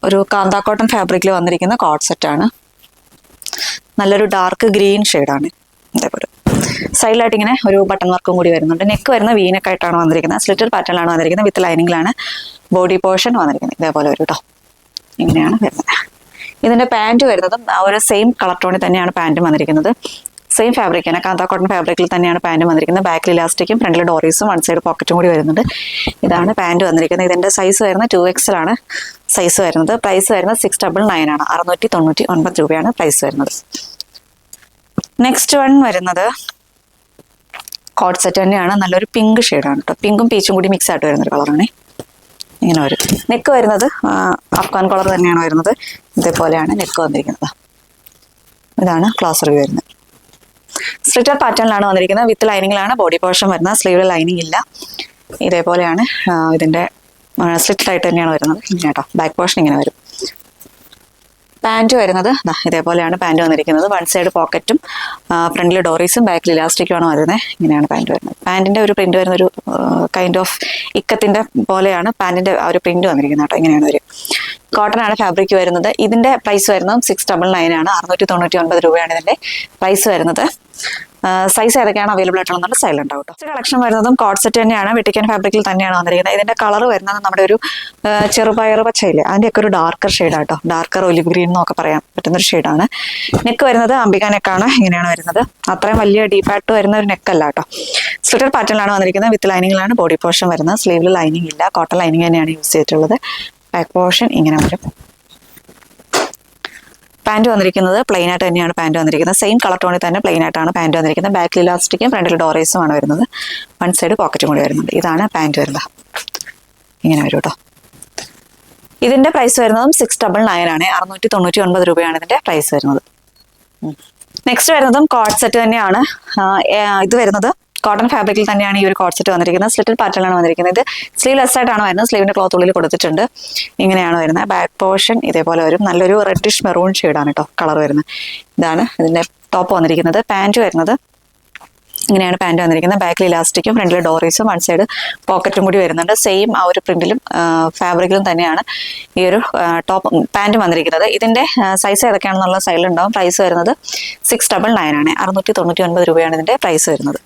ഒരു കാന്ത കോട്ടൺ ഫാബ്രിക്കിൽ വന്നിരിക്കുന്ന കോട്ട് സെറ്റ് ആണ്. നല്ലൊരു ഡാർക്ക് ഗ്രീൻ ഷെയ്ഡാണ്. ഇതേപോലെ സൈഡിലായിട്ട് ഇങ്ങനെ ഒരു ബട്ടൺ വർക്കും കൂടി വരുന്നുണ്ട്. നെക്ക് വരുന്ന വീനക്കായിട്ടാണ് വന്നിരിക്കുന്നത്. സ്ലിറ്റഡ് പാറ്റേണിലാണ് വന്നിരിക്കുന്നത്. വിത്ത് ലൈനിങ്ങിലാണ് ബോഡി പോർഷൻ വന്നിരിക്കുന്നത്. ഇതേപോലെ വരും കേട്ടോ. ഇങ്ങനെയാണ് വരുന്നത്. ഇതിന്റെ പാൻറ് വരുന്നതും ആ ഒരു സെയിം കളർ ടോണിൽ തന്നെയാണ് പാൻറ്റും വന്നിരിക്കുന്നത്. സെയിം ഫാബ്രിക് ആണ്. കാന്ത കോട്ടൺ ഫാബ്രിക്കിൽ തന്നെയാണ് പാൻറ് വന്നിരിക്കുന്നത്. ബാക്കിൽ ഇലാസ്റ്റിക്കും ഫ്രണ്ടിൽ ഡോറീസും വൺ സൈഡ് പോക്കറ്റും കൂടി വരുന്നുണ്ട്. ഇതാണ് പാൻറ് വന്നിരിക്കുന്നത്. ഇതിന്റെ സൈസ് വരുന്നത് 2XL ആണ് സൈസ് വരുന്നത്. പ്രൈസ് വരുന്നത് 699 ആണ്. 699 രൂപയാണ് പ്രൈസ് വരുന്നത്. നെക്സ്റ്റ് വൺ വരുന്നത് കോട്ട് സെറ്റ് തന്നെയാണ്. നല്ലൊരു പിങ്ക് ഷെയ്ഡാണ് കേട്ടോ. പിങ്കും പീച്ചും കൂടി മിക്സ് ആയിട്ട് വരുന്നൊരു കളറാണ്. ഇങ്ങനെ വരും. നെക്ക് വരുന്നത് അഫ്ഗാൻ കളർ തന്നെയാണ് വരുന്നത്. ഇതേപോലെയാണ് നെക്ക് വന്നിരിക്കുന്നത്. ഇതാണ് ക്ലോസ് റിവ്യൂ വരുന്നത്. സ്ലിറ്റഡ് പാറ്റേണിലാണ് വന്നിരിക്കുന്നത്. വിത്ത് ലൈനിങ്ങിലാണ് ബോഡി പോർഷൻ വരുന്നത്. സ്ലീവിൽ ലൈനിങ് ഇല്ല. ഇതേപോലെയാണ് ഇതിന്റെ സ്ലിറ്റഡ് ആയിട്ട് തന്നെയാണ് വരുന്നത്. ഇങ്ങനെ കേട്ടോ, ബാക്ക് പോർഷൻ ഇങ്ങനെ വരും. പാൻറ് വരുന്നത് ഇതേപോലെയാണ് പാൻറ് വന്നിരിക്കുന്നത്. വൺ സൈഡ് പോക്കറ്റും ഫ്രണ്ടിൽ ഡോറീസും ബാക്കിൽ ഇലാസ്റ്റിക്കുമാണ് വരുന്നത്. ഇങ്ങനെയാണ് പാൻറ് വരുന്നത്. പാൻറ്റിൻ്റെ ഒരു പ്രിന്റ് വരുന്ന ഒരു കൈൻഡ് ഓഫ് ഇക്കത്തിൻ്റെ പോലെയാണ് പാൻറ്റിൻ്റെ ആ ഒരു പ്രിന്റ് വന്നിരിക്കുന്നത് കേട്ടോ. ഇങ്ങനെയാണ് ഒരു കോട്ടൺ ആണ് ഫാബ്രിക് വരുന്നത്. ഇതിന്റെ പ്രൈസ് വരുന്നത് 699 ആണ്. 699 രൂപയാണ് ഇതിന്റെ പ്രൈസ് വരുന്നത്. സൈസ് ഏതൊക്കെയാണ് അവൈലബിൾ ആയിട്ടുള്ള സൈൽ ഉണ്ടാവും കേട്ടോ. കളക്ഷൻ വരുന്നതും കോഡ് സെറ്റ് തന്നെയാണ്. വെട്ടിക്കൻ ഫാബ്രിക്കിൽ തന്നെയാണ് വന്നിരിക്കുന്നത്. ഇതിന്റെ കളർ വരുന്നത് നമ്മുടെ ഒരു ചെറുപയർ പച്ചയില്ലേ, അതിന്റെയൊക്കെ ഒരു ഡാർക്കർ ഷെയ്ഡാട്ടോ. ഡാർക്കർ ഒലിവ് ഗ്രീൻ എന്നൊക്കെ പറയാൻ പറ്റുന്നൊരു ഷെയ്ഡാണ്. നെക്ക് വരുന്നത് അംബിക നെക്കാണ്. ഇങ്ങനെയാണ് വരുന്നത്. അത്രയും വലിയ ഡീപ്പായിട്ട് വരുന്ന ഒരു നെക്കല്ല കേട്ടോ. സ്ലിറ്റർ പാറ്റേണിലാണ് വന്നിരിക്കുന്നത്. വിത്ത് ലൈനിങ്ങിലാണ് ബോഡി പോർഷൻ വരുന്നത്. സ്ലീവിൽ ലൈനിങ് ഇല്ല, കോട്ടൺ ലൈനിങ് തന്നെയാണ് യൂസ് ചെയ്തിട്ടുള്ളത്. ബാക്ക് പോർഷൻ ഇങ്ങനെ വരും. പാൻറ് വന്നിരിക്കുന്നത് പ്ലെയിൻ ആയിട്ട് തന്നെയാണ് പാൻറ് വന്നിരിക്കുന്നത്. സെയിം കളർ ടോണിൽ തന്നെ പ്ലെയിൻ ആയിട്ടാണ് പാൻറ് വന്നിരിക്കുന്നത്. ബാക്കിൽ ഇലാസ്റ്റിക്കും ഫ്രണ്ടിൽ ഡോറേസും ആണ് വരുന്നത്. വൺ സൈഡ് പോക്കറ്റും കൂടി വരുന്നുണ്ട്. ഇതാണ് പാൻറ് വരുന്നത്. ഇങ്ങനെ വരും കേട്ടോ. ഇതിന്റെ പ്രൈസ് വരുന്നതും 699 ആണ്. 699 രൂപയാണ് ഇതിന്റെ പ്രൈസ് വരുന്നത്. നെക്സ്റ്റ് വരുന്നതും കോഡ് സെറ്റ് തന്നെയാണ്. ഇത് വരുന്നത് കോട്ടൺ ഫാബ്രിക്കിൽ തന്നെയാണ് ഈ ഒരു കോഡ് സെറ്റ് വന്നിരിക്കുന്നത്. സ്ലിറ്റഡ് പാറ്റേണിലാണ് വന്നിരിക്കുന്നത്. ഇത് സ്ലീവ്ലെസ് ആയിട്ടാണ് വരുന്നത്. സ്ലീവിന്റെ ക്ലോത്ത് ഉള്ളിൽ കൊടുത്തിട്ടുണ്ട്. ഇങ്ങനെയാണ് വരുന്നത്. ബാക്ക് പോർഷൻ ഇതേപോലെ വരും. നല്ലൊരു റെഡിഷ് മെറൂൺ ഷെയ്ഡാണ് കേട്ടോ കളർ വരുന്നത്. ഇതാണ് ഇതിന്റെ ടോപ്പ് വന്നിരിക്കുന്നത്. പാൻറ് വരുന്നത് ഇങ്ങനെയാണ് പാൻറ് വന്നിരിക്കുന്നത്. ബാക്കിൽ ഇലാസ്റ്റിക്കും ഫ്രണ്ടിൽ ഡോറീസും വൺ സൈഡ് പോക്കറ്റും കൂടി വരുന്നുണ്ട്. സെയിം ആ ഒരു പ്രിന്റിലും ഫാബ്രിക്കിലും തന്നെയാണ് ഈ ഒരു ടോപ്പ് പാൻറ് വന്നിരിക്കുന്നത്. ഇതിന്റെ സൈസ് ഏതൊക്കെയാണെന്നുള്ള സൈഡിലുണ്ടാവും. പ്രൈസ് വരുന്നത് 699 ആണ്. 699 രൂപയാണ് ഇതിന്റെ പ്രൈസ് വരുന്നത്.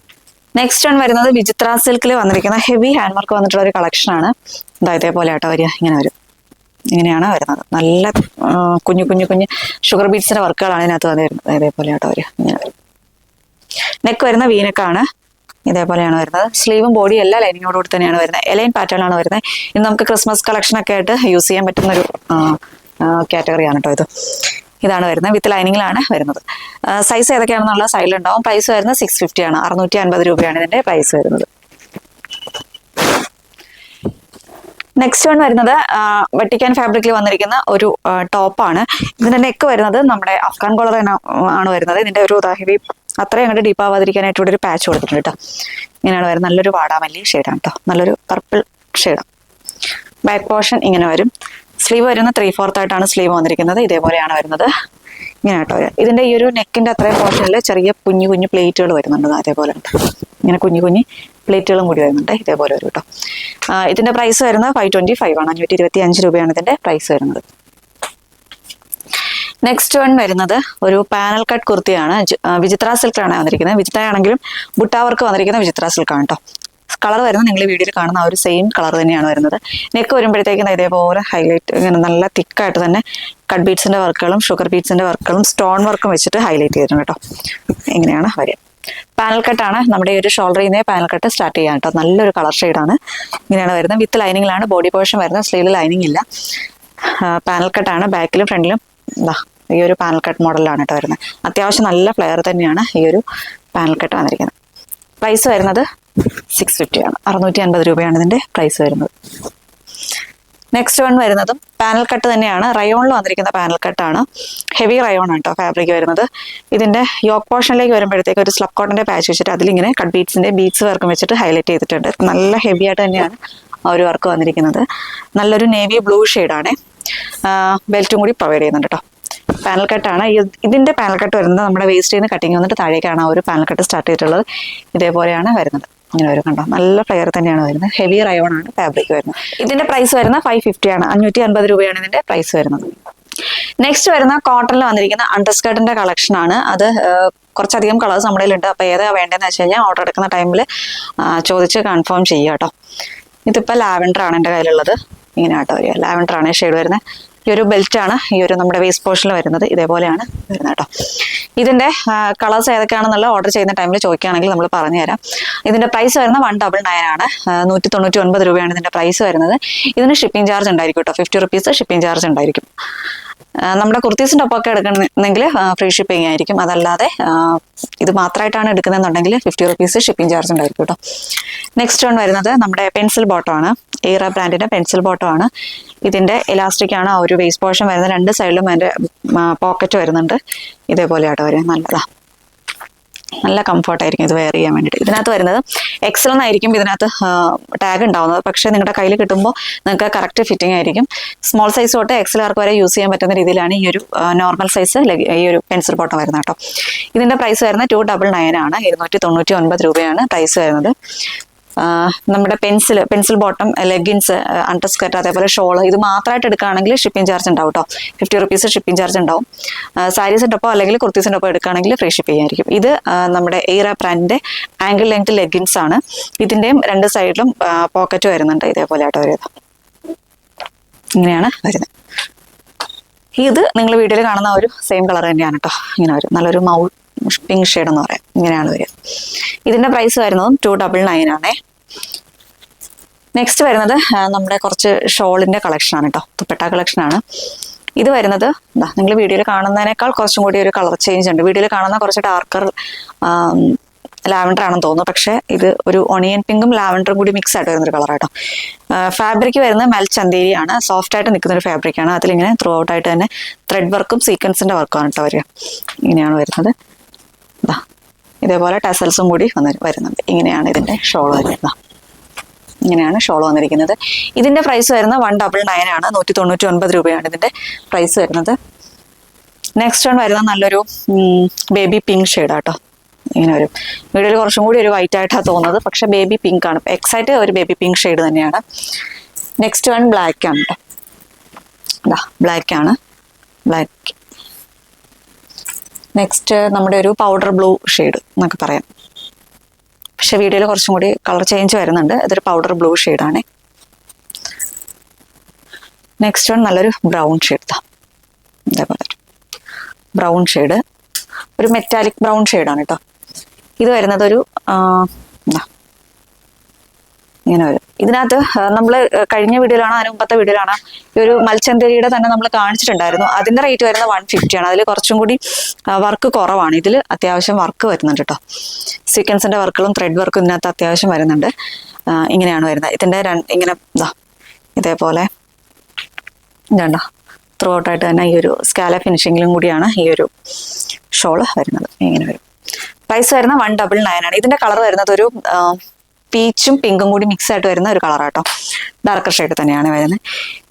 നെക്സ്റ്റ് വൺ വരുന്നത് വിചിത്ര സിൽക്കിൽ വന്നിരിക്കുന്ന ഹെവി ഹാൻഡ് വർക്ക് വന്നിട്ടുള്ള ഒരു കളക്ഷൻ ആണ്. ഇതേപോലെ ആട്ടോ വരിക. ഇങ്ങനെ വരും. ഇങ്ങനെയാണ് വരുന്നത്. നല്ല കുഞ്ഞു കുഞ്ഞു കുഞ്ഞു ഷുഗർ ബീഡ്സിന്റെ വർക്കുകളാണ് ഇതിനകത്ത് വന്നിരുന്നത്. ഇതേപോലെ ആട്ടോ വരിക. ഇങ്ങനെ വരും. നെക്ക് വരുന്ന വീനക്കാണ്. ഇതേപോലെയാണ് വരുന്നത്. സ്ലീവും ബോഡിയും എല്ലാം ലൈനിങ്ങോടുകൂടി തന്നെയാണ് വരുന്നത്. എലൈൻ പാറ്റേണാണ് വരുന്നത്. ഇത് നമുക്ക് ക്രിസ്മസ് കളക്ഷനൊക്കെ ആയിട്ട് യൂസ് ചെയ്യാൻ പറ്റുന്ന ഒരു കാറ്റഗറിയാണ് കേട്ടോ ഇത്. ഇതാണ് വരുന്നത്. വിത്ത് ലൈനിങ്ങിലാണ് വരുന്നത്. സൈസ് ഏതൊക്കെയാണെന്നുള്ള സൈഡിലുണ്ടാവും. പ്രൈസ് വരുന്നത് 650 ആണ്. 650 രൂപയാണ് ഇതിന്റെ പ്രൈസ് വരുന്നത്. നെക്സ്റ്റ് വൺ വരുന്നത് വെട്ടിക്കാൻ ഫാബ്രിക്കിൽ വന്നിരിക്കുന്ന ഒരു ടോപ്പാണ്. ഇതിന്റെ നെക്ക് വരുന്നത് നമ്മുടെ അഫ്ഗാൻ കോളർ ആണ് വരുന്നത്. ഇതിന്റെ ഒരു ഹെവി അത്രയും അങ്ങോട്ട് ഡീപ്പ് ആവാതിരിക്കാനായിട്ട് ഇവിടെ ഒരു പാച്ച് കൊടുത്തിട്ടുണ്ട് കേട്ടോ. ഇങ്ങനെയാണ് വരുന്നത്. നല്ലൊരു വാടാമല്ലി ഷെയ്ഡാണ് കേട്ടോ. നല്ലൊരു പർപ്പിൾ ഷെയ്ഡാണ്. ബാക്ക് പോർഷൻ ഇങ്ങനെ വരും. സ്ലീവ് വരുന്ന 3/4 ആയിട്ടാണ് സ്ലീവ് വന്നിരിക്കുന്നത്. ഇതേപോലെയാണ് വരുന്നത്. ഇങ്ങനെ കേട്ടോ. ഇതിന്റെ ഈ ഒരു നെക്കിന്റെ അത്രയും പോർഷനിൽ ചെറിയ കുഞ്ഞു കുഞ്ഞു പ്ലേറ്റുകൾ വരുന്നുണ്ട്. അതേപോലെ ഇങ്ങനെ കുഞ്ഞു കുഞ്ഞു പ്ലേറ്റുകളും കൂടി വരുന്നുണ്ട്. ഇതേപോലെ വരും കേട്ടോ. ഇതിന്റെ പ്രൈസ് വരുന്നത് 525 ആണ്. 525 രൂപയാണ് ഇതിന്റെ പ്രൈസ് വരുന്നത്. നെക്സ്റ്റ് വൺ വരുന്നത് ഒരു പാനൽ കട്ട് കുർത്തിയാണ്. വിചിത്ര സിൽക്കാണ് വന്നിരിക്കുന്നത്. വിചിത്ര ആണെങ്കിലും ബുട്ടാ വർക്ക് വന്നിരിക്കുന്ന വിചിത്ര സിൽക്കാണ് കേട്ടോ. കളർ വരുന്നത് നിങ്ങൾ വീഡിയോയിൽ കാണുന്ന ആ ഒരു സെയിം കളർ തന്നെയാണ് വരുന്നത്. നെക്ക് വരുമ്പോഴത്തേക്കും ഇതേപോലെ ഹൈലൈറ്റ് ഇങ്ങനെ നല്ല തിക്കായിട്ട് തന്നെ കട്ട് ബീഡ്സിന്റെ വർക്കുകളും ഷുഗർ ബീഡ്സിന്റെ വർക്കുകളും സ്റ്റോൺ വർക്കും വെച്ചിട്ട് ഹൈലൈറ്റ് ചെയ്തിട്ടുണ്ട് കേട്ടോ. ഇങ്ങനെയാണ് വരിക. പാനൽ കട്ടാണ്. നമ്മുടെ ഈ ഒരു ഷോൾഡറിൽ നിന്നേ പാനൽ കട്ട് സ്റ്റാർട്ട് ചെയ്യാൻ കേട്ടോ. നല്ലൊരു കളർ ഷെയ്ഡാണ്. ഇങ്ങനെയാണ് വരുന്നത്. വിത്ത് ലൈനിങ്ങിലാണ് ബോഡി പോർഷൻ വരുന്നത്. സ്ലീവിൽ ലൈനിങ് ഇല്ല. പാനൽ കട്ടാണ്. ബാക്കിലും ഫ്രണ്ടിലും ഈ ഒരു പാനൽ കട്ട് മോഡലാണ് കേട്ടോ വരുന്നത്. അത്യാവശ്യം നല്ല ഫ്ലെയർ തന്നെയാണ് ഈ ഒരു പാനൽ കട്ട് വന്നിരിക്കുന്നത്. പ്രൈസ് വരുന്നത് 650 ആണ്. 650 രൂപയാണ് ഇതിന്റെ പ്രൈസ് വരുന്നത്. നെക്സ്റ്റ് വൺ വരുന്നതും പാനൽ കട്ട് തന്നെയാണ്. റയോണിൽ വന്നിരിക്കുന്ന പാനൽ കട്ടാണ്. ഹെവി റയോൺ ആണ് കേട്ടോ ഫാബ്രിക് വരുന്നത്. ഇതിന്റെ യോക്ക് പോർഷനിലേക്ക് വരുമ്പോഴത്തേക്ക് ഒരു സ്ലബ് കോട്ടന്റെ പാച്ച് വെച്ചിട്ട് അതിലിങ്ങനെ കട്ട് ബീഡ്സിന്റെ ബീഡ്സ് വർക്കും വെച്ചിട്ട് ഹൈലൈറ്റ് ചെയ്തിട്ടുണ്ട്. നല്ല ഹെവി ആയിട്ട് തന്നെയാണ് ആ ഒരു വർക്ക് വന്നിരിക്കുന്നത്. നല്ലൊരു നേവി ബ്ലൂ ഷെയ്ഡാണ്. ബെൽറ്റും കൂടി പ്രൊവൈഡ് ചെയ്യുന്നുണ്ട് കേട്ടോ. പാനൽ കട്ടാണ്. ഇതിന്റെ പാനൽ കട്ട് വരുന്നത് നമ്മുടെ വേസ്റ്റിൽ നിന്ന് കട്ടിങ് വന്നിട്ട് താഴേക്കാണ് ആ ഒരു പാനൽ കട്ട് സ്റ്റാർട്ട് ചെയ്തിട്ടുള്ളത്. ഇതേപോലെയാണ് വരുന്നത്. ഇങ്ങനെ വരും കണ്ടോ. നല്ല ഫ്ലെയർ തന്നെയാണ് വരുന്നത്. ഹെവി റയോൺ ആണ് ഫാബ്രിക് വരുന്നത്. ഇതിന്റെ പ്രൈസ് വരുന്നത് 550 ആണ്. 550 രൂപയാണ് ഇതിന്റെ പ്രൈസ് വരുന്നത്. നെക്സ്റ്റ് വരുന്ന കോട്ടണിൽ വന്നിരിക്കുന്ന അണ്ടർസ്കേർട്ടിന്റെ കളക്ഷൻ ആണ്. അത് കുറച്ചധികം കളേഴ്സ് നമ്മുടെ കയ്യിലുണ്ട്. അപ്പോൾ ഏതാ വേണ്ടതെന്ന് വെച്ച് കഴിഞ്ഞാൽ ഓർഡർ എടുക്കുന്ന ടൈമിൽ ചോദിച്ച് കൺഫേം ചെയ്യുക കേട്ടോ. ഇതിപ്പോൾ ലാവൻഡർ ആണ് എൻ്റെ കയ്യിലുള്ളത്. ഇങ്ങനെ കേട്ടോ വരിക. ലാവൻഡർ ആണ് ഷെയ്ഡ് വരുന്നത്. ഈ ഒരു ബെൽറ്റ് ആണ് ഈ ഒരു നമ്മുടെ വേസ്റ്റ് പോർഷനിൽ വരുന്നത്. ഇതേപോലെയാണ് വരുന്നത് കേട്ടോ. ഇതിന്റെ കളേഴ്സ് ഏതൊക്കെയാണെന്നുള്ള ഓർഡർ ചെയ്യുന്ന ടൈമിൽ ചോദിക്കുകയാണെങ്കിൽ നമ്മൾ പറഞ്ഞു തരാം. ഇതിന്റെ പ്രൈസ് വരുന്നത് 199 ആണ്. 199 രൂപയാണ് ഇതിന്റെ പ്രൈസ് വരുന്നത്. ഇതിന് ഷിപ്പിംഗ് ചാർജ് ഉണ്ടായിരിക്കും കേട്ടോ. 50 റുപ്പീസ് ഷിപ്പിംഗ് ചാർജ് ഉണ്ടായിരിക്കും. നമ്മുടെ കുർത്തീസിൻ്റെ ഒപ്പമൊക്കെ എടുക്കണമെങ്കിൽ ഫ്രീ ഷിപ്പിംഗ് ആയിരിക്കും. അതല്ലാതെ ഇത് മാത്രമായിട്ടാണ് എടുക്കുന്നതെന്നുണ്ടെങ്കിൽ 50 റുപ്പീസ് ഷിപ്പിംഗ് ചാർജ് ഉണ്ടായിരിക്കും കേട്ടോ. നെക്സ്റ്റ് വൺ വരുന്നത് നമ്മുടെ പെൻസിൽ ബോട്ടം ആണ്. എയറ ബ്രാൻഡിന്റെ പെൻസിൽ ബോട്ടം ആണ്. ഇതിന്റെ ഇലാസ്റ്റിക് ആണ് ആ ഒരു വേസ്റ്റ് പോർഷൻ വരുന്നത്. രണ്ട് സൈഡിലും അതിന്റെ പോക്കറ്റ് വരുന്നുണ്ട്. ഇതേപോലെയാട്ടോ വരും. നല്ലതാ. നല്ല കംഫർട്ടായിരിക്കും ഇത് വെയർ ചെയ്യാൻ വേണ്ടിയിട്ട്. ഇതിനകത്ത് വരുന്നത് എക്സൽ എന്നായിരിക്കും ഇതിനകത്ത് ടാഗ് ഉണ്ടാവുന്നത്. പക്ഷേ നിങ്ങളുടെ കയ്യിൽ കിട്ടുമ്പോൾ നിങ്ങൾക്ക് കറക്റ്റ് ഫിറ്റിംഗ് ആയിരിക്കും. സ്മോൾ സൈസ് തൊട്ട് എക്സലാർക്ക് വരെ യൂസ് ചെയ്യാൻ പറ്റുന്ന രീതിയിലാണ് ഈ ഒരു നോർമൽ സൈസ് ഈ ഒരു പെൻസിൽ ബോട്ടം വരുന്നത് കേട്ടോ. ഇതിൻ്റെ പ്രൈസ് വരുന്നത് 299 ആണ്. 299 രൂപയാണ് പ്രൈസ് വരുന്നത്. നമ്മുടെ pencil bottom, leggings, under skirt, അതേപോലെ ഷോള് ഇത് മാത്രമായിട്ട് എടുക്കുകയാണെങ്കിൽ ഷിപ്പിംഗ് ചാർജ് ഉണ്ടാവും കേട്ടോ. 50 റുപ്പീസ് ഷിപ്പിംഗ് ചാർജ് ഉണ്ടാവും. സാരീസിൻ്റെ ഒപ്പം അല്ലെങ്കിൽ കുർത്തീസിൻ്റെ ഒപ്പം എടുക്കുകയാണെങ്കിൽ ഫ്രീ ഷിപ്പ് ചെയ്യായിരിക്കും. ഇത് നമ്മുടെ എയ്റ ബ്രാൻഡിൻ്റെ ആംഗിൾ ലെങ്ത് ലെഗിൻസ് ആണ്. ഇതിൻ്റെയും രണ്ട് സൈഡിലും പോക്കറ്റ് വരുന്നുണ്ട്. ഇതേപോലെ ആയിട്ട് വരുന്നത് ഇങ്ങനെയാണ് വരുന്നത്. ഇത് നിങ്ങൾ വീഡിയോയിൽ കാണുന്ന ഒരു സെയിം കളർ തന്നെയാണ് കേട്ടോ. ഇങ്ങനെ വരും, നല്ലൊരു മൗൾ പിങ്ക് ഷെയ്ഡ് എന്ന് പറയാം. ഇങ്ങനെയാണ് വരിക. ഇതിൻ്റെ പ്രൈസ് വരുന്നതും 299 ആണേ. നെക്സ്റ്റ് വരുന്നത് നമ്മുടെ കുറച്ച് ഷോളിൻ്റെ കളക്ഷനാണ് കേട്ടോ. ദുപ്പട്ട കളക്ഷനാണ്. ഇത് വരുന്നത് നിങ്ങൾ വീഡിയോയിൽ കാണുന്നതിനേക്കാൾ കുറച്ചും കൂടി ഒരു കളർ ചേഞ്ച് ഉണ്ട്. വീഡിയോയിൽ കാണുന്ന കുറച്ച് ഡാർക്കർ ലാവൻഡർ ആണെന്ന് തോന്നുന്നു. പക്ഷേ ഇത് ഒരു ഒണിയൻ പിങ്കും ലാവൻഡറും കൂടി മിക്സ് ആയിട്ട് വരുന്നൊരു കളറാട്ടോ. ഫാബ്രിക് വരുന്നത് മെൽചന്തേരി ആണ്. സോഫ്റ്റ് ആയിട്ട് നിൽക്കുന്നൊരു ഫാബ്രിക്കാണ്. അതിലിങ്ങനെ ത്രൂ ഔട്ട് ആയിട്ട് തന്നെ ത്രെഡ് വർക്കും സീക്വൻസിൻ്റെ വർക്കുമാണ് കേട്ടോ വരിക. ഇങ്ങനെയാണ് വരുന്നത്. ഇതേപോലെ ടസൽസും കൂടി വരുന്നുണ്ട്. ഇങ്ങനെയാണ് ഇതിൻ്റെ ഷോൾ വരുന്നത്. ഇങ്ങനെയാണ് ഷോൾ വന്നിരിക്കുന്നത്. ഇതിൻ്റെ പ്രൈസ് വരുന്നത് 199 ആണ്. 199 രൂപയാണ് ഇതിൻ്റെ പ്രൈസ് വരുന്നത്. നെക്സ്റ്റ് വൺ വരുന്നത് നല്ലൊരു ബേബി പിങ്ക് ഷെയ്ഡാട്ടോ. ഇങ്ങനെ വരും. വീഡിയോയിൽ കുറച്ചും കൂടി ഒരു വൈറ്റ് ആയിട്ടാണ് തോന്നുന്നത്. പക്ഷെ ബേബി പിങ്ക് ആണ്. എക്സാക്റ്റ് ഒരു ബേബി പിങ്ക് ഷെയ്ഡ് തന്നെയാണ്. നെക്സ്റ്റ് വൺ ബ്ലാക്ക് ആണ് കേട്ടോ. ബ്ലാക്ക് ആണ്. ബ്ലാക്ക്. നെക്സ്റ്റ് നമ്മുടെ ഒരു പൗഡർ ബ്ലൂ ഷെയ്ഡ് എന്നൊക്കെ പറയാം. പക്ഷെ വീഡിയോയിൽ കുറച്ചും കൂടി കളർ ചേഞ്ച് വരുന്നുണ്ട്. ഇതൊരു പൗഡർ ബ്ലൂ ഷെയ്ഡാണ്. നെക്സ്റ്റ് വൺ നല്ലൊരു ബ്രൗൺ ഷെയ്ഡ്. ഇതേപോലെ ബ്രൗൺ ഷെയ്ഡ്, ഒരു മെറ്റാലിക് ബ്രൗൺ ഷെയ്ഡാണ് കേട്ടോ. ഇത് വരുന്നത് ഒരു ഇങ്ങനെ വരും. ഇതിനകത്ത് നമ്മൾ കഴിഞ്ഞ വീഡിയോയിലാണ്, അതിന് മുമ്പത്തെ വീഡിയോയിലാണ് ഈ ഒരു മൽച്ചന്തരിയുടെ തന്നെ നമ്മൾ കാണിച്ചിട്ടുണ്ടായിരുന്നു. അതിൻ്റെ റേറ്റ് വരുന്നത് 150 ആണ്. അതിൽ കുറച്ചും കൂടി വർക്ക് കുറവാണ്. ഇതിൽ അത്യാവശ്യം വർക്ക് വരുന്നുണ്ട് കേട്ടോ. സീക്വൻസിൻ്റെ വർക്കുകളും ത്രെഡ് വർക്കും ഇതിനകത്ത് അത്യാവശ്യം വരുന്നുണ്ട്. ഇങ്ങനെയാണ് വരുന്നത്. ഇതിൻ്റെ ഇങ്ങനെ ഇതേപോലെ ഇതുണ്ടോ, ത്രൂ ഔട്ടായിട്ട് തന്നെ ഈ ഒരു സ്കാല ഫിനിഷിങ്ങിലും കൂടിയാണ് ഈ ഒരു ഷോള് വരുന്നത്. ഇങ്ങനെ വരും. പ്രൈസ് വരുന്നത് 199 ആണ്. ഇതിൻ്റെ കളർ വരുന്നത് ഒരു പീച്ചും പിങ്കും കൂടി മിക്സ് ആയിട്ട് വരുന്ന ഒരു കളറാട്ടോ. ഡാർക്കർ ഷെയ്ഡ് തന്നെയാണ് വരുന്നത്.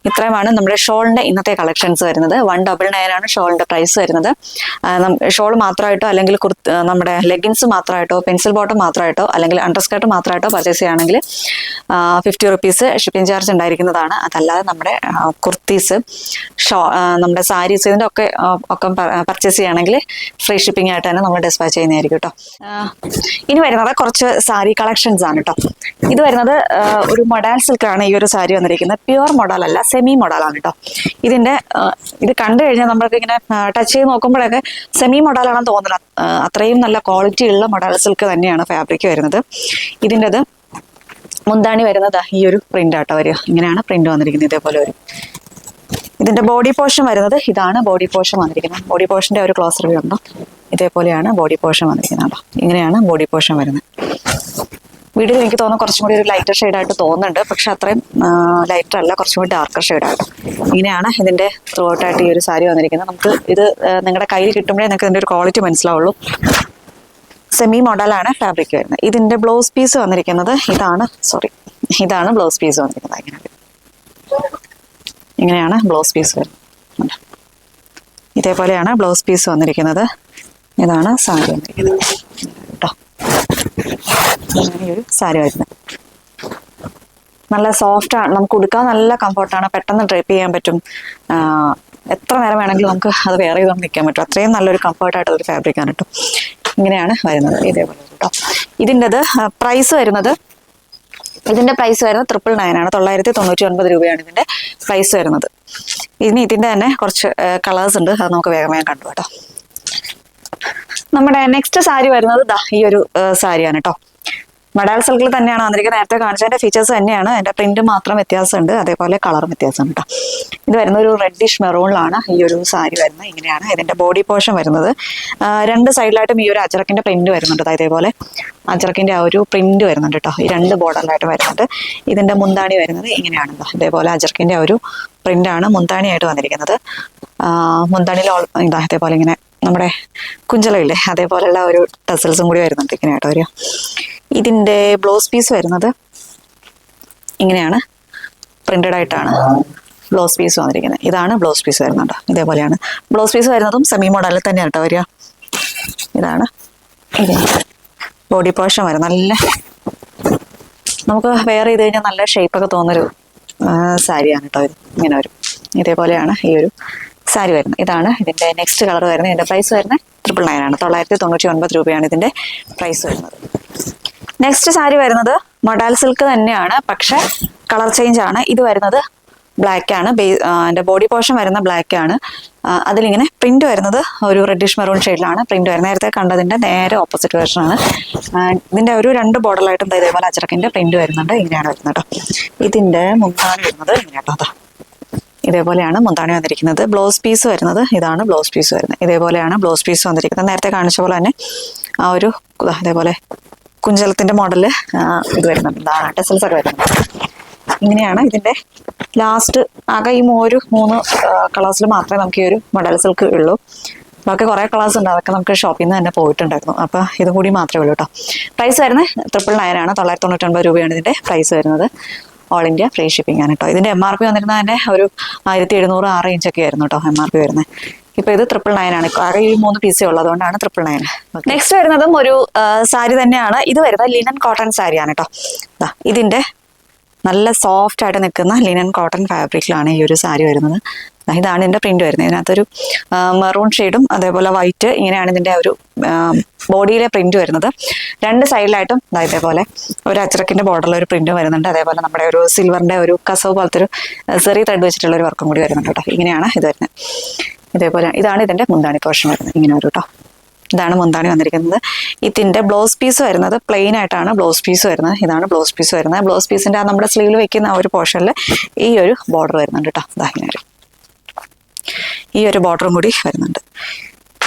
ഇത്രയുമാണ് നമ്മുടെ ഷോളിൻ്റെ ഇന്നത്തെ കളക്ഷൻസ് വരുന്നത്. 199 ആണ് ഷോളിൻ്റെ പ്രൈസ് വരുന്നത്. ഷോൾ മാത്രമായിട്ടോ അല്ലെങ്കിൽ നമ്മുടെ ലെഗിൻസ് മാത്രമായിട്ടോ പെൻസിൽ ബോട്ടം മാത്രമായിട്ടോ അല്ലെങ്കിൽ അണ്ടർസ്കർട്ട് മാത്രമായിട്ടോ പർച്ചേസ് ചെയ്യുകയാണെങ്കിൽ 50 റുപ്പീസ് ഷിപ്പിംഗ് ചാർജ് ഉണ്ടായിരിക്കുന്നതാണ്. അതല്ലാതെ നമ്മുടെ കുർത്തീസ്, നമ്മുടെ സാരീസ് ഇതിൻ്റെ ഒക്കെ പർച്ചേസ് ചെയ്യുകയാണെങ്കിൽ ഫ്രീ ഷിപ്പിംഗ് ആയിട്ട് തന്നെ നമ്മൾ ഡിസ്പാച്ച് ചെയ്യുന്നതായിരിക്കും കേട്ടോ. ഇനി വരുന്നത് കുറച്ച് സാരി കളക്ഷൻസ് ആണ് കേട്ടോ. ഇത് വരുന്നത് ഒരു മൊഡാൽ സിൽക്കാണ് ഈ ഒരു സാരി വന്നിരിക്കുന്നത്. പ്യുവർ മോഡൽ അല്ല, സെമി മോഡലാണ് കേട്ടോ. ഇത് കണ്ടു കഴിഞ്ഞാൽ നമ്മൾക്ക് ഇങ്ങനെ ടച്ച് ചെയ്ത് നോക്കുമ്പോഴൊക്കെ സെമി മോഡലാണെന്ന് തോന്നില്ല. അത്രയും നല്ല ക്വാളിറ്റി ഉള്ള മൊഡാൽ സിൽക്ക് തന്നെയാണ് ഫാബ്രിക് വരുന്നത്. ഇതിൻ്റെത് മുന്താണി വരുന്നത് ഈ ഒരു പ്രിന്റ് ആട്ടോ വരിക. ഇങ്ങനെയാണ് പ്രിന്റ് വന്നിരിക്കുന്നത്. ഇതേപോലെ വരും. ഇതിന്റെ ബോഡി പോർഷൻ വരുന്നത് ഇതാണ്. ബോഡി പോർഷൻ വന്നിരിക്കുന്നത്. ബോഡി പോർഷന്റെ ഒരു ക്ലോസ് റിവ്യൂ ഉണ്ടോ. ഇതേപോലെയാണ് ബോഡി പോർഷൻ വന്നിരിക്കുന്നത് കേട്ടോ. ഇങ്ങനെയാണ് ബോഡി പോർഷൻ വരുന്നത്. വീഡിയോയിൽ എനിക്ക് തോന്നുന്നു കുറച്ചും കൂടി ഒരു ലൈറ്റർ ഷെയ്ഡായിട്ട് തോന്നുന്നുണ്ട്. പക്ഷെ അത്രയും ലൈറ്റർ അല്ല, കുറച്ചും കൂടി ഡാർക്കർ ഷെയ്ഡാണ്. ഇങ്ങനെയാണ് ഇതിൻ്റെ ത്രൂ ഔട്ടായിട്ട് ഈ ഒരു സാരി വന്നിരിക്കുന്നത്. നമുക്ക് ഇത് നിങ്ങളുടെ കയ്യിൽ കിട്ടുമ്പോഴേ നിങ്ങൾക്ക് ഇതിൻ്റെ ഒരു ക്വാളിറ്റി മനസ്സിലാവുള്ളൂ. സെമി മോഡലാണ് ഫാബ്രിക് വരുന്നത്. ഇതിൻ്റെ ബ്ലൗസ് പീസ് വന്നിരിക്കുന്നത് ഇതാണ് ബ്ലൗസ് പീസ് വന്നിരിക്കുന്നത്. ഇങ്ങനെയാണ് ബ്ലൗസ് പീസ് വരുന്നത്. ഇതേപോലെയാണ് ബ്ലൗസ് പീസ് വന്നിരിക്കുന്നത്. ഇതാണ് സാരി വന്നിരിക്കുന്നത് കേട്ടോ. ഈ ഒരു സാരി വരുന്നത് നല്ല സോഫ്റ്റ് ആണ്. നമുക്ക് ഉടുക്കാൻ നല്ല കംഫർട്ടാണ്. പെട്ടെന്ന് ഡ്രൈപ്പ് ചെയ്യാൻ പറ്റും. എത്ര നേരം വേണമെങ്കിലും നമുക്ക് അത് വെയർ ചെയ്തുകൊണ്ട് നിൽക്കാൻ പറ്റും. അത്രയും നല്ലൊരു കംഫർട്ടായിട്ടുള്ളൊരു ഫാബ്രിക്കാണ് കേട്ടോ. ഇങ്ങനെയാണ് വരുന്നത്. ഇതേപോലെ കേട്ടോ. ഇതിൻ്റെ പ്രൈസ് വരുന്നത് 999 ആണ്. 999 രൂപയാണ് ഇതിൻ്റെ പ്രൈസ് വരുന്നത്. ഇനി ഇതിൻ്റെ തന്നെ കുറച്ച് കളേഴ്സ് ഉണ്ട്. അത് നമുക്ക് വേഗം കണ്ടു കേട്ടോ. നമ്മുടെ നെക്സ്റ്റ് സാരി വരുന്നത് ഈ ഒരു സാരിയാണ് കേട്ടോ. മഡാൽ സിൽക്കിൽ തന്നെയാണ് വന്നിരിക്കുന്നത്. നേരത്തെ കാണിച്ചതിന്റെ ഫീച്ചേഴ്സ് തന്നെയാണ്. അതിന്റെ പ്രിന്റ് മാത്രം വ്യത്യാസമുണ്ട്. അതേപോലെ കളറും വ്യത്യാസമുണ്ട് കേട്ടോ. ഇത് വരുന്ന ഒരു റെഡിഷ് മെറൂണിലാണ് ഈ ഒരു സാരി വരുന്നത്. ഇങ്ങനെയാണ് ഇതിന്റെ ബോഡി പോർഷൻ വരുന്നത്. രണ്ട് സൈഡിലായിട്ടും ഈ ഒരു അജറക്കിന്റെ പ്രിന്റ് വരുന്നുണ്ട്. അതേപോലെ അജറക്കിന്റെ ആ ഒരു പ്രിന്റ് വരുന്നുണ്ട് കേട്ടോ. ഈ രണ്ട് ബോർഡറിലായിട്ട് വരുന്നുണ്ട്. ഇതിന്റെ മുന്താണി വരുന്നത് ഇങ്ങനെയാണ്. ഇതേപോലെ അജറക്കിന്റെ ആ ഒരു പ്രിന്റാണ് മുന്താണിയായിട്ട് വന്നിരിക്കുന്നത്. മുന്താണിയിൽ ഇതേപോലെ ഇങ്ങനെ നമ്മുടെ കുഞ്ചലമില്ലേ അതേപോലെയുള്ള ഒരു ടസൽസും കൂടി വരുന്നുണ്ട് ഇങ്ങനെ കേട്ടോ വരിക. ഇതിൻ്റെ ബ്ലൗസ് പീസ് വരുന്നത് ഇങ്ങനെയാണ്, പ്രിന്റഡ് ആയിട്ടാണ് ബ്ലൗസ് പീസ് വന്നിരിക്കുന്നത്. ഇതാണ് ബ്ലൗസ് പീസ് വരുന്നുണ്ട്. ഇതേപോലെയാണ് ബ്ലൗസ് പീസ് വരുന്നതും സെമി മോഡലിൽ തന്നെയാണ് കേട്ടോ വരിക. ഇതാണ് ബോഡി പോർഷൻ വരും. നല്ല നമുക്ക് വെയർ ചെയ്ത് കഴിഞ്ഞാൽ നല്ല ഷേപ്പൊക്കെ തോന്നൊരു സാരിയാണ് കേട്ടോ ഇത്. ഇങ്ങനെ വരും. ഇതേപോലെയാണ് ഈ ഒരു സാരി വരുന്നത്. ഇതാണ് ഇതിൻ്റെ നെക്സ്റ്റ് കളർ വരുന്നത്. ഇതിൻ്റെ പ്രൈസ് വരുന്നത് 999 ആണ്. 999 രൂപയാണ് ഇതിൻ്റെ പ്രൈസ് വരുന്നത്. നെക്സ്റ്റ് സാരി വരുന്നത് മൊഡാൽ സിൽക്ക് തന്നെയാണ്, പക്ഷെ കളർ ചേഞ്ച് ആണ്. ഇത് വരുന്നത് ബ്ലാക്ക് ആണ്. എൻ്റെ ബോഡി പോർഷൻ വരുന്ന ബ്ലാക്ക് ആണ്. അതിലിങ്ങനെ പ്രിന്റ് വരുന്നത് ഒരു റെഡിഷ് മെറൂൺ ഷെയ്ഡിലാണ് പ്രിന്റ് വരുന്നത്. നേരത്തെ കണ്ടതിൻ്റെ നേരെ ഓപ്പോസിറ്റ് വേർഷനാണ്. ഇതിൻ്റെ ഒരു 2 ബോർഡറിലായിട്ടും ഇതേപോലെ അച്ചടക്കിൻ്റെ പ്രിന്റ് വരുന്നുണ്ട്. ഇങ്ങനെയാണ് വരുന്നത് കേട്ടോ. ഇതിൻ്റെ മുന്താണി വരുന്നത് ഇങ്ങനെ കേട്ടോ. അതാ ഇതേപോലെയാണ് മുന്താണി വന്നിരിക്കുന്നത്. ബ്ലൗസ് പീസ് വരുന്നത് ഇതാണ് ബ്ലൗസ് പീസ് വരുന്നത്. ഇതേപോലെയാണ് ബ്ലൗസ് പീസ് വന്നിരിക്കുന്നത്. നേരത്തെ കാണിച്ച പോലെ തന്നെ ആ ഒരു ഇതേപോലെ കുഞ്ചലത്തിൻ്റെ മോഡല് ഇത് വരുന്നുണ്ട്. ഇതാണ് ടെസൽസ് ഒക്കെ വരുന്നത്. ഇങ്ങനെയാണ് ഇതിൻ്റെ ലാസ്റ്റ്. ആകെ ഈ 3 കളേഴ്സിൽ മാത്രമേ നമുക്ക് ഈ ഒരു മോഡൽ സിൽക്ക് ഉള്ളൂ. ബാക്കി കുറേ കളേഴ്സ് ഉണ്ട്. അതൊക്കെ നമുക്ക് ഷോപ്പിൽ നിന്ന് തന്നെ പോയിട്ടുണ്ടായിരുന്നു. അപ്പോൾ ഇതും കൂടി മാത്രമേ ഉള്ളൂ കേട്ടോ. പ്രൈസ് വരുന്നത് 999 ആണ്. 999 രൂപയാണ് ഇതിൻ്റെ പ്രൈസ് വരുന്നത്. ഓൾ ഇന്ത്യ ഫ്രീ ഷിപ്പിംഗ് ആണ് കേട്ടോ. ഇതിൻ്റെ MRP വന്നിരുന്നത് തന്നെ ഒരു 1700 6 ഇഞ്ചൊക്കെ ആയിരുന്നു കേട്ടോ MRP വരുന്നത്. ഇപ്പോൾ ഇത് 999 ആണ്. ആകെ ഈ 3 പീസേ ഉള്ളൂ, അതുകൊണ്ടാണ് 999. നെക്സ്റ്റ് വരുന്നതും ഒരു സാരി തന്നെയാണ്. ഇത് വരുന്നത് ലിനൻ കോട്ടൺ സാരിയാണ് കേട്ടോ. ഇതിൻ്റെ നല്ല സോഫ്റ്റ് ആയിട്ട് നിൽക്കുന്ന ലിനൻ കോട്ടൺ ഫാബ്രിക്കിലാണ് ഈ ഒരു സാരി വരുന്നത്. ഇതാണ് ഇതിൻ്റെ പ്രിന്റ് വരുന്നത്. ഇതിനകത്തൊരു മെറൂൺ ഷെയ്ഡും അതേപോലെ വൈറ്റ്, ഇങ്ങനെയാണ് ഇതിൻ്റെ ഒരു ബോഡിയിലെ പ്രിന്റ് വരുന്നത്. 2 സൈഡിലായിട്ടും ഇതേപോലെ ഒരു അച്ചറക്കിൻ്റെ ബോർഡറിൽ ഒരു പ്രിന്റ് വരുന്നുണ്ട്. അതേപോലെ നമ്മുടെ ഒരു സിൽവറിൻ്റെ ഒരു കസവ് പോലത്തെ ഒരു ചെറിയ ത്രെഡ് വെച്ചിട്ടുള്ള ഒരു വർക്കും കൂടി വരുന്നുണ്ട് കേട്ടോ. ഇങ്ങനെയാണ് ഇത് വരുന്നത്. ഇതേപോലെ ഇതാണ് ഇതിൻ്റെ മുന്താണി പോർഷൻ വരുന്നത്. ഇങ്ങനെ ഒരു കേട്ടോ. ഇതാണ് മുന്താണി വന്നിരിക്കുന്നത്. ഇതിൻ്റെ ബ്ലൗസ് പീസ് വരുന്നത് പ്ലെയിൻ ആയിട്ടാണ് ബ്ലൗസ് പീസ് വരുന്നത്. ഇതാണ് ബ്ലൗസ് പീസ് വരുന്നത്. ബ്ലൗസ് പീസിൻ്റെ നമ്മുടെ സ്ലീവിൽ വെക്കുന്ന ആ ഒരു പോർഷനിൽ ഈ ഒരു ബോർഡർ വരുന്നുണ്ട് കേട്ടോ. ഇങ്ങനെ ഒരു ഈ ഒരു ബോർഡറും കൂടി വരുന്നുണ്ട്.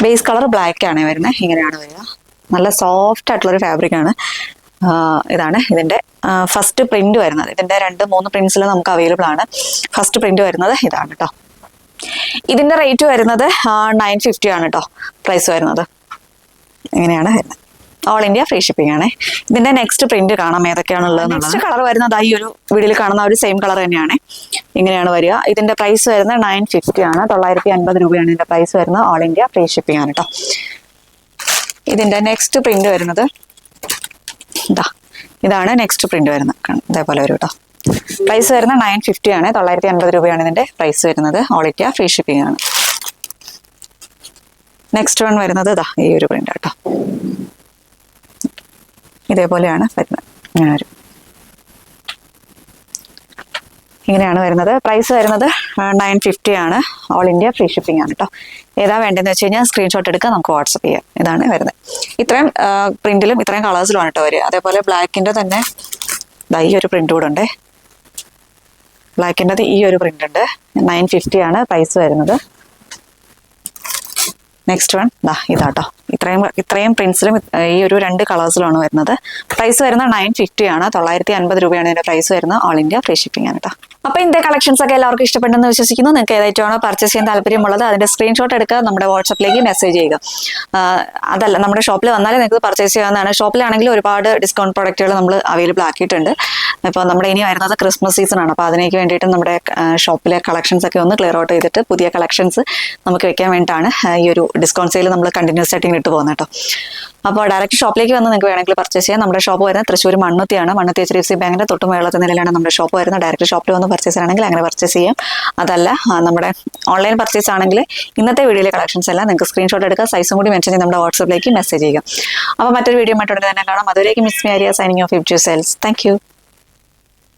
ബേസ് കളർ ബ്ലാക്ക് ആണ് വരുന്നത്. ഇങ്ങനെയാണ് വരിക. നല്ല സോഫ്റ്റ് ആയിട്ടുള്ളൊരു ഫാബ്രിക് ആണ്. ഇതാണ് ഇതിൻ്റെ ഫസ്റ്റ് പ്രിന്റ് വരുന്നത്. ഇതിൻ്റെ 2-3 പ്രിന്റ്സിൽ നമുക്ക് അവൈലബിൾ ആണ്. ഫസ്റ്റ് പ്രിന്റ് വരുന്നത് ഇതാണ് കേട്ടോ. ഇതിൻ്റെ റേറ്റ് വരുന്നത് 950 ആണ് കേട്ടോ പ്രൈസ് വരുന്നത്. ഇങ്ങനെയാണ് വരുന്നത്. ഓൾ ഇന്ത്യ ഫ്രീ ഷിപ്പിംഗ് ആണ്. ഇതിന്റെ നെക്സ്റ്റ് പ്രിന്റ് കാണാം ഏതൊക്കെയാണുള്ളത്. നെക്സ്റ്റ് കളർ വരുന്നത് ഈ ഒരു വീഡിയോയിൽ കാണുന്ന ഒരു സെയിം കളർ തന്നെയാണ്. ഇങ്ങനെയാണ് വരിക. ഇതിന്റെ പ്രൈസ് വരുന്നത് 950 ആണ്. 950 രൂപയാണ് ഇതിന്റെ പ്രൈസ് വരുന്നത്. ഓൾ ഇന്ത്യ ഫ്രീ ഷിപ്പിംഗ് ആണ് കേട്ടോ. ഇതിന്റെ നെക്സ്റ്റ് പ്രിന്റ് വരുന്നത് ഇതാണ് നെക്സ്റ്റ് പ്രിന്റ് വരുന്നത്. ഇതേപോലെ വരും കേട്ടോ. പ്രൈസ് വരുന്നത് 950 ആണ്. 950 രൂപയാണ് ഇതിന്റെ പ്രൈസ് വരുന്നത്. ഓൾ ഇന്ത്യ ഫ്രീ ഷിപ്പിംഗ് ആണ്. നെക്സ്റ്റ് വൺ വരുന്നത് ഈ ഒരു പ്രിന്റ് കേട്ടോ. ഇതേപോലെയാണ് വരുന്നത്. ഇങ്ങനെ വരും. ഇങ്ങനെയാണ് വരുന്നത്. പ്രൈസ് വരുന്നത് 950 ആണ്. ഓൾ ഇന്ത്യ ഫ്രീ ഷിപ്പിംഗ് ആണ് കേട്ടോ. ഏതാ വേണ്ടതെന്ന് വെച്ച് കഴിഞ്ഞാൽ സ്ക്രീൻഷോട്ട് എടുക്കുക, നമുക്ക് വാട്സപ്പ് ചെയ്യാം. ഇതാണ് വരുന്നത്. ഇത്രയും പ്രിന്റിലും ഇത്രയും കളേഴ്സിലുമാണ് കേട്ടോ വരിക. അതേപോലെ ബ്ലാക്കിൻ്റെ തന്നെ ഈ ഒരു പ്രിന്റ് കൂടെ ഉണ്ട്. ബ്ലാക്കിൻ്റെ ഈ ഒരു പ്രിന്റ് ഉണ്ട്. 950 ആണ് പ്രൈസ് വരുന്നത്. നെക്സ്റ്റ് വൺ ഇതാട്ടോ. ഇത്രയും പ്രിന്റ്സിലും ഈ ഒരു 2 കളേഴ്സിലാണ് വരുന്നത്. പ്രൈസ് വരുന്നത് 950 ആണ്. 950 രൂപയാണ് ഇതിന്റെ പ്രൈസ് വരുന്നത്. ഓൾ ഇന്ത്യ ഫ്രീ ഷിപ്പിംഗ് ആണ് കേട്ടോ. അപ്പൊ ഇതിന്റെ കളക്ഷൻസ് ഒക്കെ എല്ലാവർക്കും ഇഷ്ടപ്പെട്ടെന്ന് വിശ്വസിക്കുന്നു. നിങ്ങൾക്ക് ഏതായിട്ടാണോ പർച്ചേസ് ചെയ്യാൻ താല്പര്യമുള്ളത് അതിന്റെ സ്ക്രീൻഷോട്ട് എടുക്കുക, നമ്മുടെ വാട്സപ്പിലേക്ക് മെസ്സേജ് ചെയ്യുക. അതല്ല, നമ്മുടെ ഷോപ്പിൽ വന്നാലേ നിങ്ങൾക്ക് പർച്ചേസ് ചെയ്യാവുന്നതാണ്. ഷോപ്പിലാണെങ്കിൽ ഒരുപാട് ഡിസ്കൗണ്ട് പ്രൊഡക്റ്റുകൾ നമ്മൾ അവൈലബിൾ ആക്കിയിട്ടുണ്ട്. ഇപ്പോൾ നമ്മുടെ ഇനി വരുന്നത് ക്രിസ്മസ് സീസൺ ആണ്. അപ്പോൾ അതിനേക്ക് വേണ്ടിയിട്ട് നമ്മുടെ ഷോപ്പിലെ കളക്ഷൻസ് ഒക്കെ ഒന്ന് ക്ലിയർ ഔട്ട് ചെയ്തിട്ട് പുതിയ കളക്ഷൻസ് നമുക്ക് വെക്കാൻ വേണ്ടിയിട്ടാണ് ഈ ഒരു ഡിസ്കൗണ്ട് സെയിൽ നമ്മൾ കണ്ടിന്യൂസ് ആയിട്ട് ഇട്ട് പോകുന്നത് കേട്ടോ. അപ്പോൾ ഡയറക്റ്റ് ഷോപ്പിലേക്ക് വന്ന് നിങ്ങൾക്ക് വേണമെങ്കിൽ പർച്ചേസ് ചെയ്യാം. നമ്മുടെ ഷോപ്പ് വരുന്നത് തൃശ്ശൂർ മണ്ണുത്തിയാണ്. മണ്ണുത്തി HDFC ബാങ്കിന്റെ തൊട്ട് മേളത്തെ നിലയിലാണ് നമ്മുടെ ഷോപ്പ് വരുന്നത്. ഡയറക്റ്റ് ഷോപ്പിൽ വന്ന് പർച്ചേസ് ആണെങ്കിൽ അങ്ങനെ പർച്ചേസ് ചെയ്യാം. അതല്ല, നമ്മുടെ ഓൺലൈൻ പർച്ചേസ് ആണെങ്കിൽ ഇന്നത്തെ വീഡിയോയിലെ കളക്ഷൻസ് എല്ലാം നിങ്ങൾക്ക് സ്ക്രീൻഷോട്ട് എടുക്കുക, സൈസും കൂടി മെൻഷൻ ചെയ്ത് നമ്മുടെ വാട്സപ്പിലേക്ക് മെസ്സേജ് ചെയ്യുക. അപ്പോൾ മറ്റൊരു വീഡിയോ മറ്റൊരു തന്നെ കാണാം. അതുവരേക്കും miss me Arya signing off ഇബ്ജു സെയിൽസ്. Thank U.